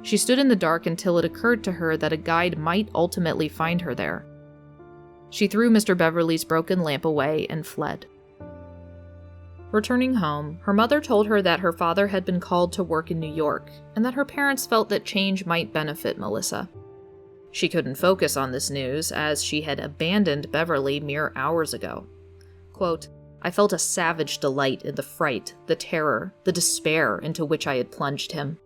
She stood in the dark until it occurred to her that a guide might ultimately find her there. She threw Mr. Beverly's broken lamp away and fled. Returning home, her mother told her that her father had been called to work in New York, and that her parents felt that change might benefit Melissa. She couldn't focus on this news, as she had abandoned Beverly mere hours ago. Quote, "I felt a savage delight in the fright, the terror, the despair into which I had plunged him.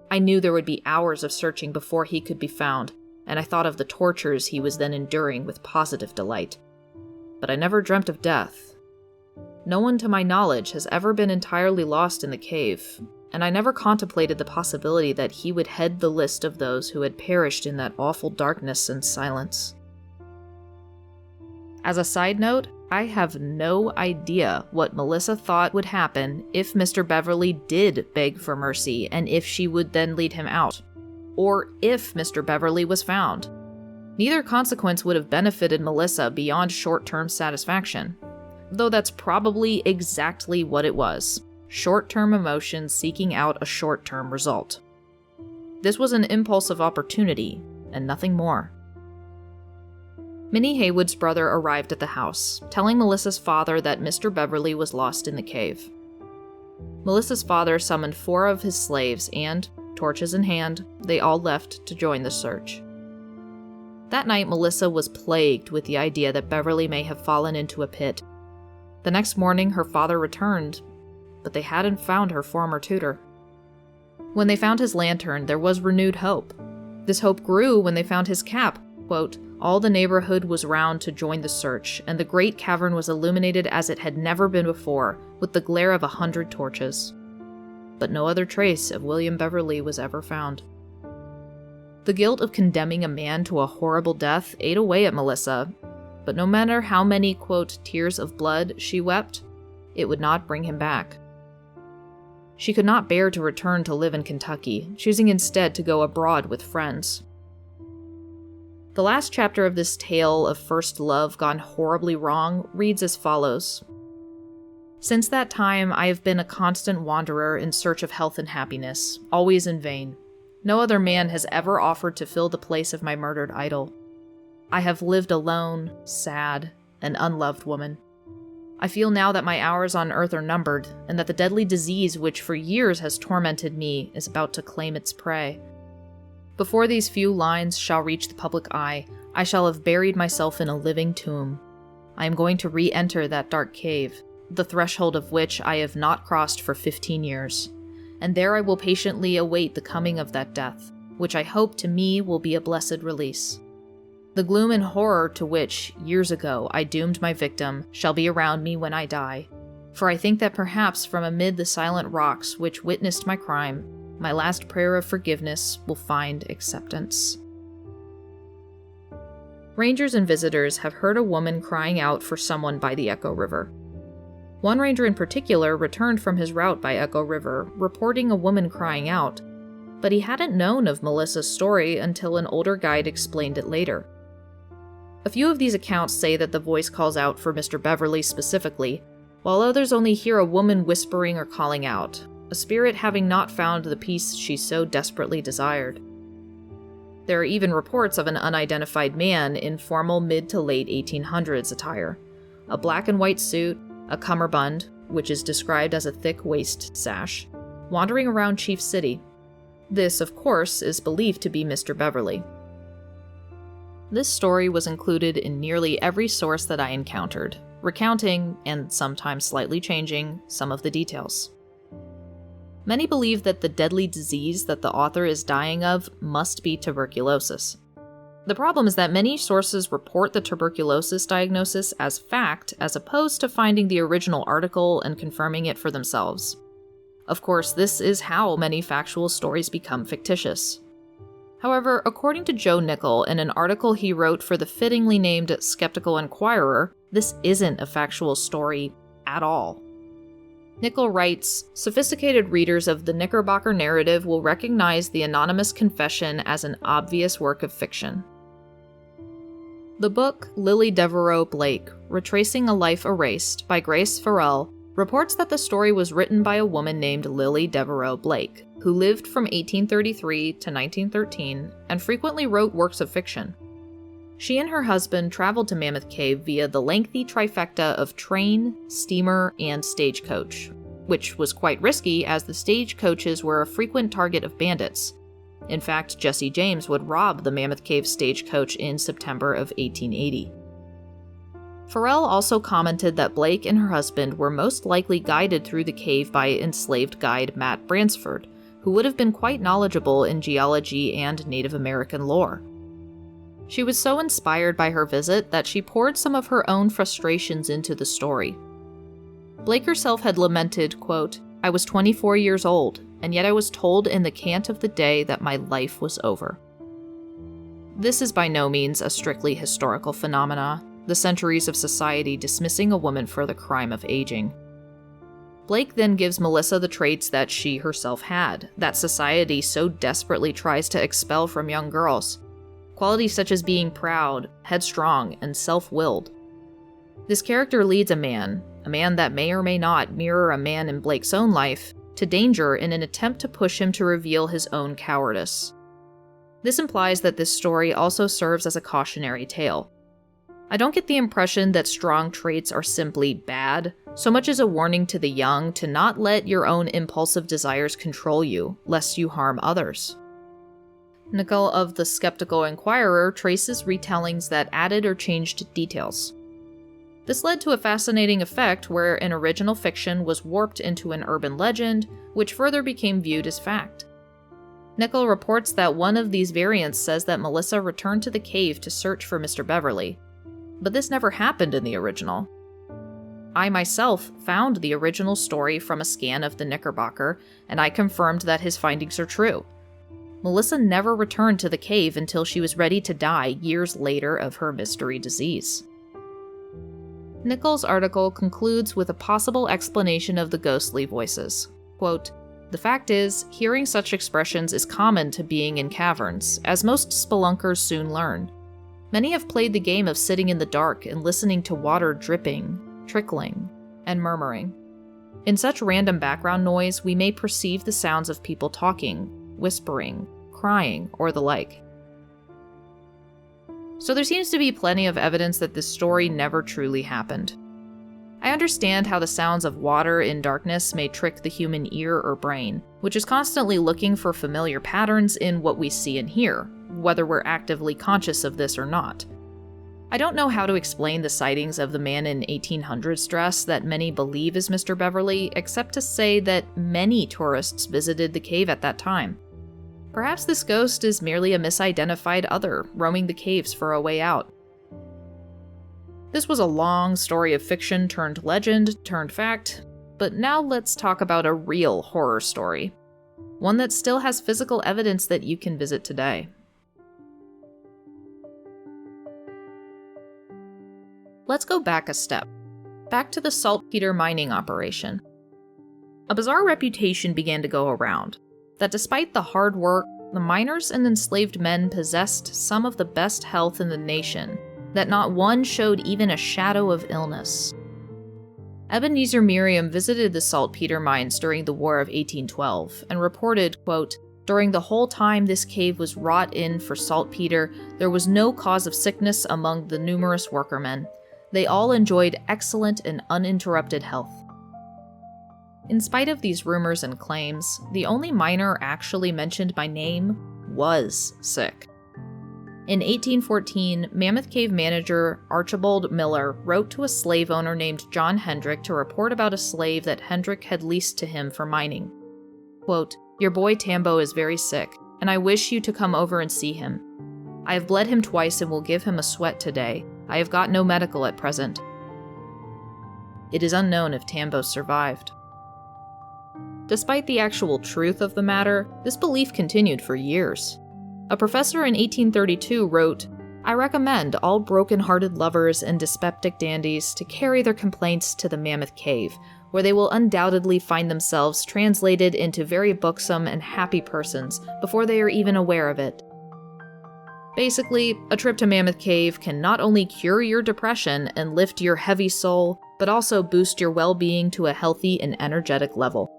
I knew there would be hours of searching before he could be found, and I thought of the tortures he was then enduring with positive delight. But I never dreamt of death. No one to my knowledge has ever been entirely lost in the cave, and I never contemplated the possibility that he would head the list of those who had perished in that awful darkness and silence." As a side note, I have no idea what Melissa thought would happen if Mr. Beverly did beg for mercy and if she would then lead him out, or if Mr. Beverly was found. Neither consequence would have benefited Melissa beyond short-term satisfaction, though that's probably exactly what it was: short-term emotion seeking out a short-term result. This was an impulse of opportunity, and nothing more. Minnie Haywood's brother arrived at the house, telling Melissa's father that Mr. Beverly was lost in the cave. Melissa's father summoned 4 of his slaves and, torches in hand, they all left to join the search. That night, Melissa was plagued with the idea that Beverly may have fallen into a pit. The next morning, her father returned, but they hadn't found her former tutor. When they found his lantern, there was renewed hope. This hope grew when they found his cap. Quote, "All the neighborhood was round to join the search, and the great cavern was illuminated as it had never been before, with the glare of 100 torches." But no other trace of William Beverly was ever found. The guilt of condemning a man to a horrible death ate away at Melissa, but no matter how many, quote, "tears of blood" she wept, it would not bring him back. She could not bear to return to live in Kentucky, choosing instead to go abroad with friends. The last chapter of this tale of first love gone horribly wrong reads as follows. "Since that time, I have been a constant wanderer in search of health and happiness, always in vain. No other man has ever offered to fill the place of my murdered idol. I have lived alone, sad, an unloved woman. I feel now that my hours on earth are numbered, and that the deadly disease which for years has tormented me is about to claim its prey. Before these few lines shall reach the public eye, I shall have buried myself in a living tomb. I am going to re-enter that dark cave, the threshold of which I have not crossed for 15 years, and there I will patiently await the coming of that death, which I hope to me will be a blessed release. The gloom and horror to which, years ago, I doomed my victim shall be around me when I die, for I think that perhaps from amid the silent rocks which witnessed my crime, my last prayer of forgiveness will find acceptance." Rangers and visitors have heard a woman crying out for someone by the Echo River. One ranger in particular returned from his route by Echo River, reporting a woman crying out, but he hadn't known of Melissa's story until an older guide explained it later. A few of these accounts say that the voice calls out for Mr. Beverly specifically, while others only hear a woman whispering or calling out, a spirit having not found the peace she so desperately desired. There are even reports of an unidentified man in formal mid to late 1800s attire, a black and white suit, a cummerbund, which is described as a thick waist sash, wandering around Chief City. This, of course, is believed to be Mr. Beverly. This story was included in nearly every source that I encountered, recounting, and sometimes slightly changing, some of the details. Many believe that the deadly disease that the author is dying of must be tuberculosis. The problem is that many sources report the tuberculosis diagnosis as fact, as opposed to finding the original article and confirming it for themselves. Of course, this is how many factual stories become fictitious. However, according to Joe Nickel in an article he wrote for the fittingly named Skeptical Inquirer, this isn't a factual story at all. Nickel writes, "Sophisticated readers of the Knickerbocker narrative will recognize the anonymous confession as an obvious work of fiction." The book Lily Devereaux Blake, Retracing a Life Erased by Grace Farrell, reports that the story was written by a woman named Lily Devereaux Blake, who lived from 1833 to 1913 and frequently wrote works of fiction. She and her husband traveled to Mammoth Cave via the lengthy trifecta of train, steamer, and stagecoach, which was quite risky as the stagecoaches were a frequent target of bandits. In fact, Jesse James would rob the Mammoth Cave stagecoach in September of 1880. Farrell also commented that Blake and her husband were most likely guided through the cave by enslaved guide Matt Bransford, who would have been quite knowledgeable in geology and Native American lore. She was so inspired by her visit that she poured some of her own frustrations into the story. Blake herself had lamented, quote, "I was 24 years old, and yet I was told in the cant of the day that my life was over." This is by no means a strictly historical phenomena, the centuries of society dismissing a woman for the crime of aging. Blake then gives Melissa the traits that she herself had, that society so desperately tries to expel from young girls. Qualities such as being proud, headstrong, and self-willed. This character leads a man that may or may not mirror a man in Blake's own life, to danger in an attempt to push him to reveal his own cowardice. This implies that this story also serves as a cautionary tale. I don't get the impression that strong traits are simply bad, so much as a warning to the young to not let your own impulsive desires control you, lest you harm others. Nickel of the Skeptical Inquirer traces retellings that added or changed details. This led to a fascinating effect where an original fiction was warped into an urban legend, which further became viewed as fact. Nichol reports that one of these variants says that Melissa returned to the cave to search for Mr. Beverly, but this never happened in the original. I myself found the original story from a scan of the Knickerbocker, and I confirmed that his findings are true. Melissa never returned to the cave until she was ready to die years later of her mystery disease. Nichol's article concludes with a possible explanation of the ghostly voices. Quote, "The fact is, hearing such expressions is common to being in caverns, as most spelunkers soon learn. Many have played the game of sitting in the dark and listening to water dripping, trickling, and murmuring. In such random background noise, we may perceive the sounds of people talking, whispering, crying, or the like." So there seems to be plenty of evidence that this story never truly happened. I understand how the sounds of water in darkness may trick the human ear or brain, which is constantly looking for familiar patterns in what we see and hear, whether we're actively conscious of this or not. I don't know how to explain the sightings of the man in 1800s dress that many believe is Mr. Beverly, except to say that many tourists visited the cave at that time. Perhaps this ghost is merely a misidentified other, roaming the caves for a way out. This was a long story of fiction turned legend turned fact, but now let's talk about a real horror story. One that still has physical evidence that you can visit today. Let's go back a step. Back to the saltpeter mining operation. A bizarre reputation began to go around, that despite the hard work, the miners and enslaved men possessed some of the best health in the nation, that not one showed even a shadow of illness. Ebenezer Merriam visited the saltpeter mines during the War of 1812 and reported, quote, "During the whole time this cave was wrought in for saltpeter, there was no cause of sickness among the numerous workermen. They all enjoyed excellent and uninterrupted health." In spite of these rumors and claims, the only miner actually mentioned by name was sick. In 1814, Mammoth Cave manager Archibald Miller wrote to a slave owner named John Hendrick to report about a slave that Hendrick had leased to him for mining. Quote, "Your boy Tambo is very sick, and I wish you to come over and see him. I have bled him twice and will give him a sweat today. I have got no medical at present." It is unknown if Tambo survived. Despite the actual truth of the matter, this belief continued for years. A professor in 1832 wrote, "I recommend all broken-hearted lovers and dyspeptic dandies to carry their complaints to the Mammoth Cave, where they will undoubtedly find themselves translated into very buxom and happy persons before they are even aware of it." Basically, a trip to Mammoth Cave can not only cure your depression and lift your heavy soul, but also boost your well-being to a healthy and energetic level.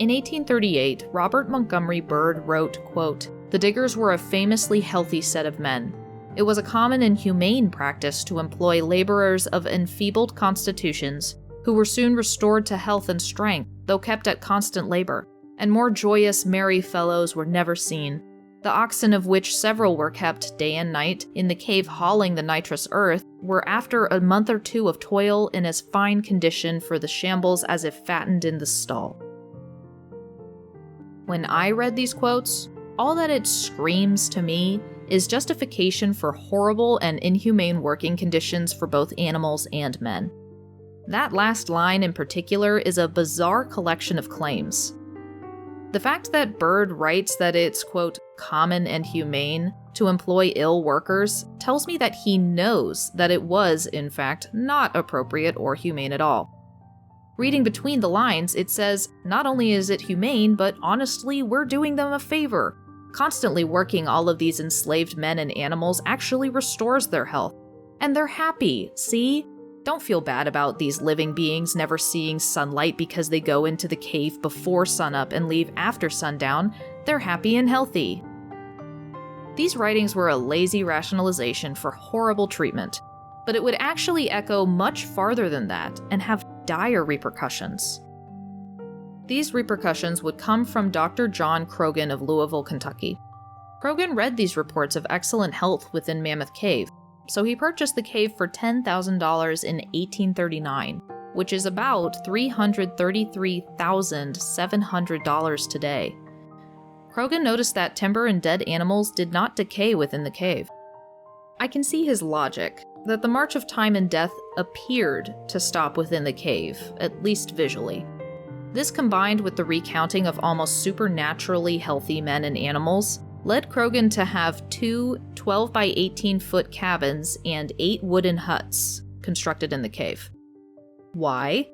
In 1838, Robert Montgomery Bird wrote, quote, "The diggers were a famously healthy set of men. It was a common and humane practice to employ laborers of enfeebled constitutions, who were soon restored to health and strength, though kept at constant labor, and more joyous, merry fellows were never seen. The oxen, of which several were kept day and night in the cave hauling the nitrous earth, were after a month or two of toil in as fine condition for the shambles as if fattened in the stall." When I read these quotes, all that it screams to me is justification for horrible and inhumane working conditions for both animals and men. That last line in particular is a bizarre collection of claims. The fact that Bird writes that it's, quote, "common and humane" to employ ill workers tells me that he knows that it was, in fact, not appropriate or humane at all. Reading between the lines, it says, not only is it humane, but honestly, we're doing them a favor. Constantly working all of these enslaved men and animals actually restores their health. And they're happy, see? Don't feel bad about these living beings never seeing sunlight because they go into the cave before sunup and leave after sundown. They're happy and healthy. These writings were a lazy rationalization for horrible treatment, but it would actually echo much farther than that and have dire repercussions. These repercussions would come from Dr. John Croghan of Louisville, Kentucky. Croghan read these reports of excellent health within Mammoth Cave, so he purchased the cave for $10,000 in 1839, which is about $333,700 today. Krogan noticed that timber and dead animals did not decay within the cave. I can see his logic, that the march of time and death appeared to stop within the cave, at least visually. This, combined with the recounting of almost supernaturally healthy men and animals, led Krogan to have 2 12 by 18 foot cabins and 8 wooden huts constructed in the cave. Why?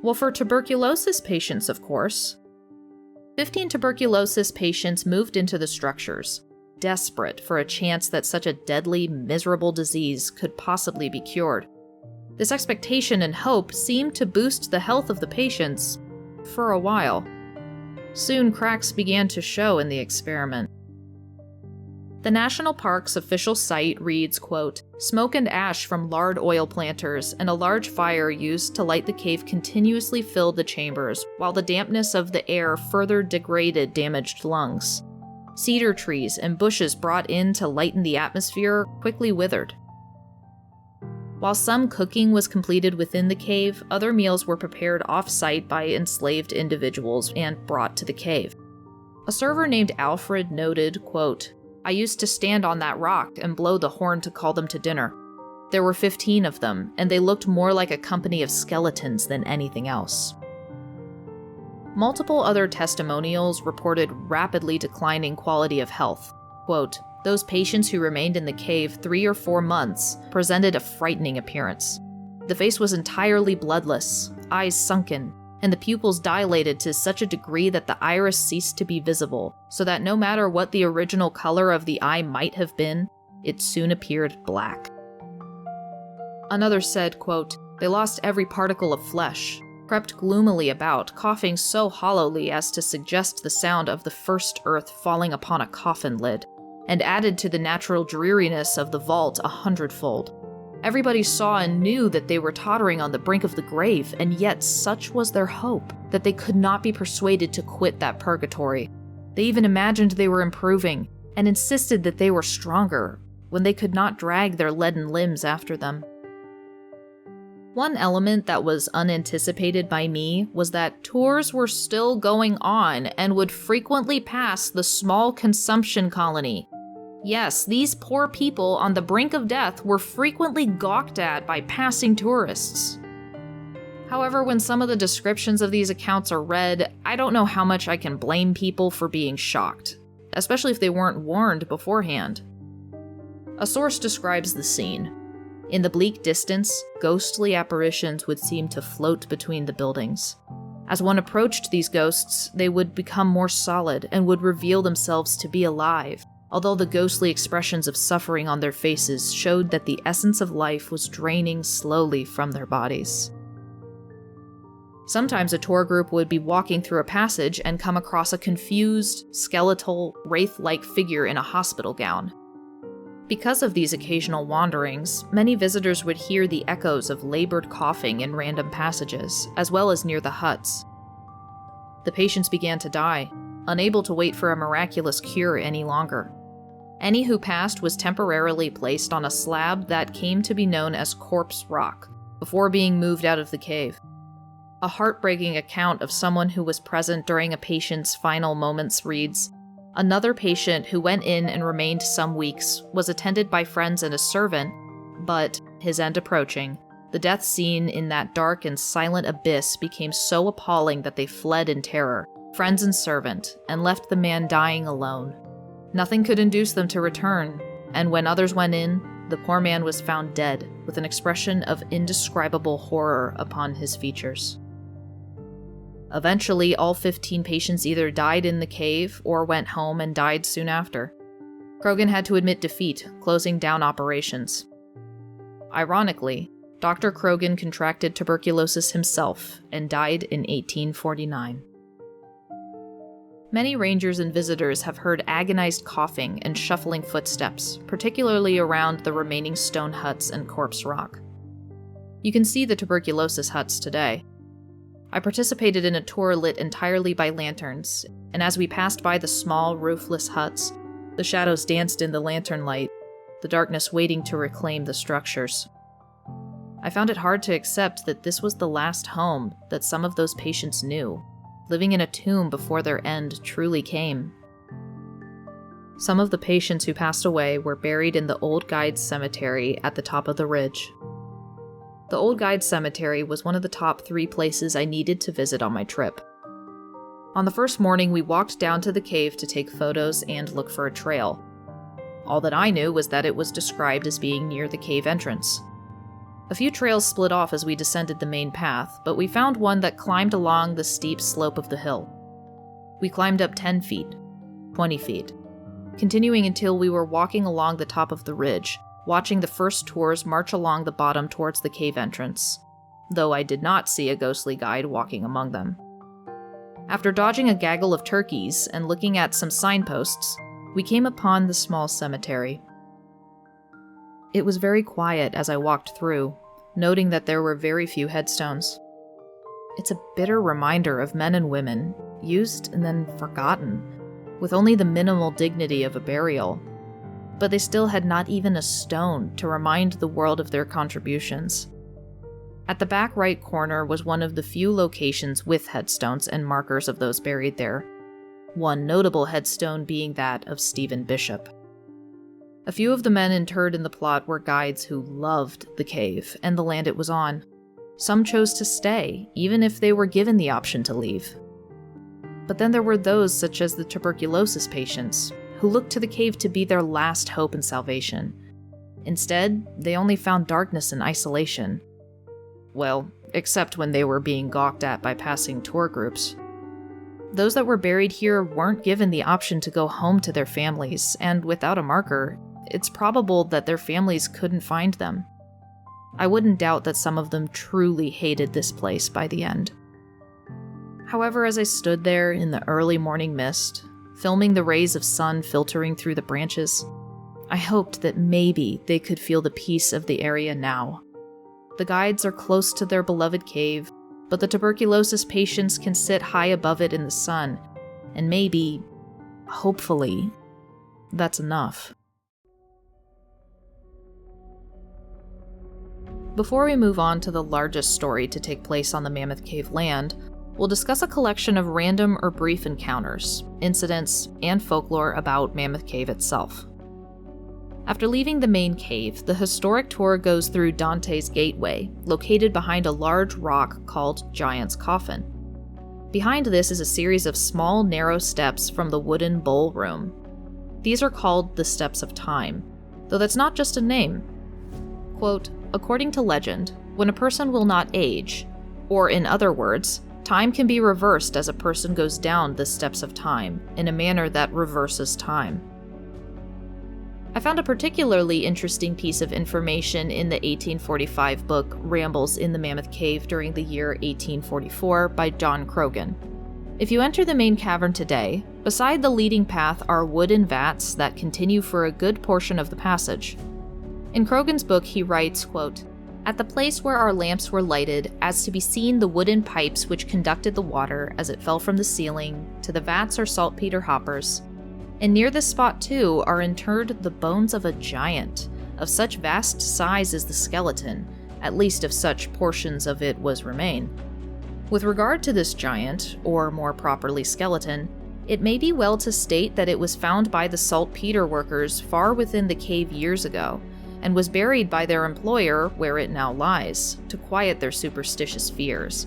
Well, for tuberculosis patients, of course. 15 tuberculosis patients moved into the structures, desperate for a chance that such a deadly, miserable disease could possibly be cured. This expectation and hope seemed to boost the health of the patients for a while. Soon, cracks began to show in the experiment. The national park's official site reads, quote, "Smoke and ash from lard oil planters and a large fire used to light the cave continuously filled the chambers, while the dampness of the air further degraded damaged lungs. Cedar trees and bushes brought in to lighten the atmosphere quickly withered." While some cooking was completed within the cave, other meals were prepared off-site by enslaved individuals and brought to the cave. A server named Alfred noted, quote, "I used to stand on that rock and blow the horn to call them to dinner. There were 15 of them, and they looked more like a company of skeletons than anything else." Multiple other testimonials reported rapidly declining quality of health. Quote, "Those patients who remained in the cave 3 or 4 months presented a frightening appearance. The face was entirely bloodless, eyes sunken, and the pupils dilated to such a degree that the iris ceased to be visible, so that no matter what the original color of the eye might have been, it soon appeared black." Another said, quote, "They lost every particle of flesh, crept gloomily about, coughing so hollowly as to suggest the sound of the first earth falling upon a coffin lid, and added to the natural dreariness of the vault 100-fold. Everybody saw and knew that they were tottering on the brink of the grave, and yet such was their hope that they could not be persuaded to quit that purgatory. They even imagined they were improving, and insisted that they were stronger, when they could not drag their leaden limbs after them." One element that was unanticipated by me was that tours were still going on and would frequently pass the small consumption colony. Yes, these poor people on the brink of death were frequently gawked at by passing tourists. However, when some of the descriptions of these accounts are read, I don't know how much I can blame people for being shocked, especially if they weren't warned beforehand. A source describes the scene. In the bleak distance, ghostly apparitions would seem to float between the buildings. As one approached these ghosts, they would become more solid and would reveal themselves to be alive, although the ghostly expressions of suffering on their faces showed that the essence of life was draining slowly from their bodies. Sometimes a tour group would be walking through a passage and come across a confused, skeletal, wraith-like figure in a hospital gown. Because of these occasional wanderings, many visitors would hear the echoes of labored coughing in random passages, as well as near the huts. The patients began to die, unable to wait for a miraculous cure any longer. Any who passed was temporarily placed on a slab that came to be known as Corpse Rock, before being moved out of the cave. A heartbreaking account of someone who was present during a patient's final moments reads, "Another patient who went in and remained some weeks was attended by friends and a servant, but, his end approaching, the death scene in that dark and silent abyss became so appalling that they fled in terror, friends and servant, and left the man dying alone. Nothing could induce them to return, and when others went in, the poor man was found dead, with an expression of indescribable horror upon his features." Eventually, all 15 patients either died in the cave or went home and died soon after. Krogan had to admit defeat, closing down operations. Ironically, Dr. Krogan contracted tuberculosis himself and died in 1849. Many rangers and visitors have heard agonized coughing and shuffling footsteps, particularly around the remaining stone huts and Corpse Rock. You can see the tuberculosis huts today. I participated in a tour lit entirely by lanterns, and as we passed by the small, roofless huts, the shadows danced in the lantern light, the darkness waiting to reclaim the structures. I found it hard to accept that this was the last home that some of those patients knew, living in a tomb before their end truly came. Some of the patients who passed away were buried in the Old Guides Cemetery at the top of the ridge. The Old Guides Cemetery was one of the top 3 places I needed to visit on my trip. On the first morning, we walked down to the cave to take photos and look for a trail. All that I knew was that it was described as being near the cave entrance. A few trails split off as we descended the main path, but we found one that climbed along the steep slope of the hill. We climbed up 10 feet, 20 feet, continuing until we were walking along the top of the ridge, watching the first tours march along the bottom towards the cave entrance, though I did not see a ghostly guide walking among them. After dodging a gaggle of turkeys and looking at some signposts, we came upon the small cemetery. It was very quiet as I walked through, noting that there were very few headstones. It's a bitter reminder of men and women, used and then forgotten, with only the minimal dignity of a burial. But they still had not even a stone to remind the world of their contributions. At the back right corner was one of the few locations with headstones and markers of those buried there, one notable headstone being that of Stephen Bishop. A few of the men interred in the plot were guides who loved the cave and the land it was on. Some chose to stay, even if they were given the option to leave. But then there were those, such as the tuberculosis patients, who looked to the cave to be their last hope and salvation. Instead, they only found darkness and isolation. Well, except when they were being gawked at by passing tour groups. Those that were buried here weren't given the option to go home to their families, and without a marker, it's probable that their families couldn't find them. I wouldn't doubt that some of them truly hated this place by the end. However, as I stood there in the early morning mist, filming the rays of sun filtering through the branches, I hoped that maybe they could feel the peace of the area now. The guides are close to their beloved cave, but the tuberculosis patients can sit high above it in the sun, and maybe, hopefully, that's enough. Before we move on to the largest story to take place on the Mammoth Cave land, we'll discuss a collection of random or brief encounters, incidents, and folklore about Mammoth Cave itself. After leaving the main cave, the historic tour goes through Dante's Gateway, located behind a large rock called Giant's Coffin. Behind this is a series of small, narrow steps from the wooden bowl room. These are called the Steps of Time, though that's not just a name. Quote, according to legend, when a person will not age, or in other words, time can be reversed as a person goes down the steps of time in a manner that reverses time. I found a particularly interesting piece of information in the 1845 book Rambles in the Mammoth Cave during the year 1844 by John Croghan. If you enter the main cavern today, beside the leading path are wooden vats that continue for a good portion of the passage. In Croghan's book, he writes, quote, at the place where our lamps were lighted, as to be seen the wooden pipes which conducted the water as it fell from the ceiling to the vats or saltpeter hoppers. And near this spot, too, are interred the bones of a giant, of such vast size as the skeleton, at least if such portions of it was remain. With regard to this giant, or more properly skeleton, it may be well to state that it was found by the saltpeter workers far within the cave years ago, and was buried by their employer where it now lies, to quiet their superstitious fears.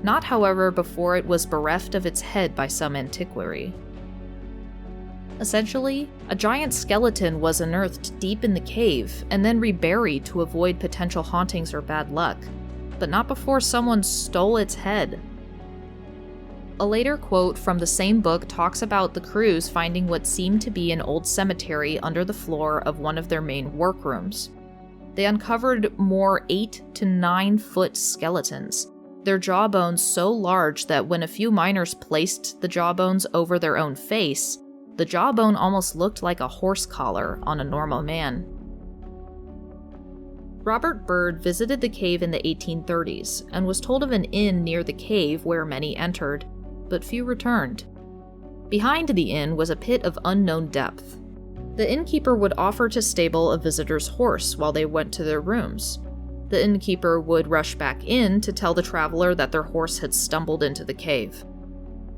Not, however, before it was bereft of its head by some antiquary. Essentially, a giant skeleton was unearthed deep in the cave and then reburied to avoid potential hauntings or bad luck, but not before someone stole its head. A later quote from the same book talks about the crews finding what seemed to be an old cemetery under the floor of one of their main workrooms. They uncovered more 8 to 9 foot skeletons, their jawbones so large that when a few miners placed the jawbones over their own face, the jawbone almost looked like a horse collar on a normal man. Robert Byrd visited the cave in the 1830s and was told of an inn near the cave where many entered, but few returned. Behind the inn was a pit of unknown depth. The innkeeper would offer to stable a visitor's horse while they went to their rooms. The innkeeper would rush back in to tell the traveler that their horse had stumbled into the cave.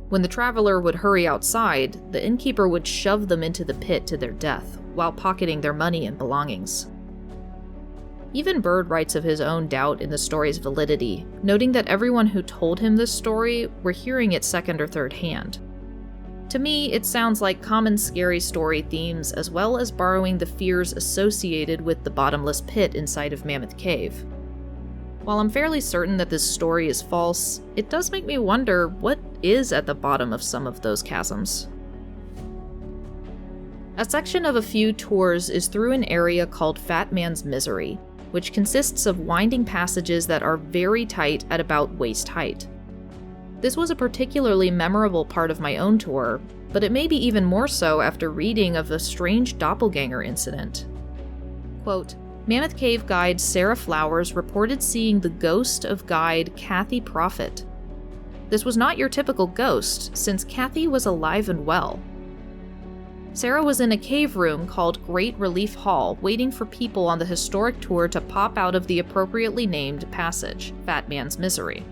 When the traveler would hurry outside, the innkeeper would shove them into the pit to their death, while pocketing their money and belongings. Even Bird writes of his own doubt in the story's validity, noting that everyone who told him this story were hearing it second or third hand. To me, it sounds like common scary story themes as well as borrowing the fears associated with the bottomless pit inside of Mammoth Cave. While I'm fairly certain that this story is false, it does make me wonder what is at the bottom of some of those chasms. A section of a few tours is through an area called Fat Man's Misery, which consists of winding passages that are very tight at about waist height. This was a particularly memorable part of my own tour, but it may be even more so after reading of a strange doppelganger incident. Quote, Mammoth Cave guide Sarah Flowers reported seeing the ghost of guide Kathy Prophet. This was not your typical ghost, since Kathy was alive and well. Sarah was in a cave room called Great Relief Hall, waiting for people on the historic tour to pop out of the appropriately named passage, Fat Man's Misery.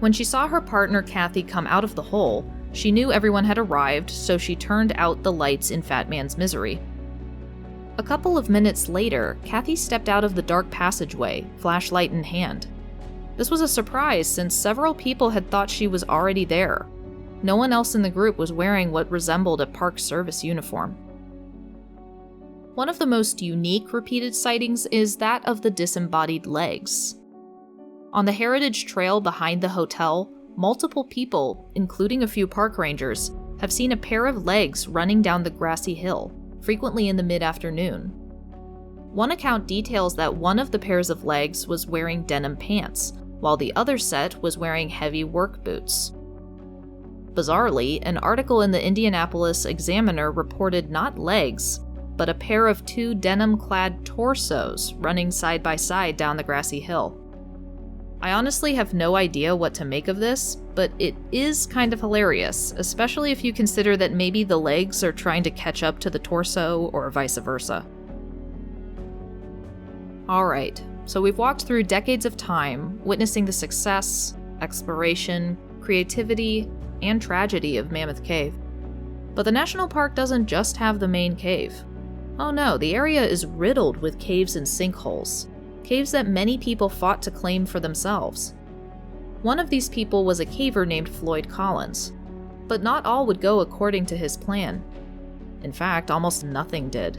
When she saw her partner Kathy come out of the hole, she knew everyone had arrived, so she turned out the lights in Fat Man's Misery. A couple of minutes later, Kathy stepped out of the dark passageway, flashlight in hand. This was a surprise since several people had thought she was already there. No one else in the group was wearing what resembled a Park Service uniform. One of the most unique repeated sightings is that of the disembodied legs. On the Heritage Trail behind the hotel, multiple people, including a few park rangers, have seen a pair of legs running down the grassy hill, frequently in the mid-afternoon. One account details that one of the pairs of legs was wearing denim pants, while the other set was wearing heavy work boots. Bizarrely, an article in the Indianapolis Examiner reported not legs, but a pair of two denim-clad torsos running side by side down the grassy hill. I honestly have no idea what to make of this, but it is kind of hilarious, especially if you consider that maybe the legs are trying to catch up to the torso or vice versa. Alright, so we've walked through decades of time, witnessing the success, exploration, creativity, and tragedy of Mammoth Cave. But the national park doesn't just have the main cave. Oh no, the area is riddled with caves and sinkholes. Caves that many people fought to claim for themselves. One of these people was a caver named Floyd Collins. But not all would go according to his plan. In fact, almost nothing did.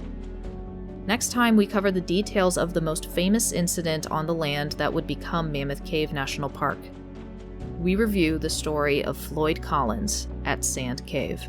Next time we cover the details of the most famous incident on the land that would become Mammoth Cave National Park. We review the story of Floyd Collins at Sand Cave.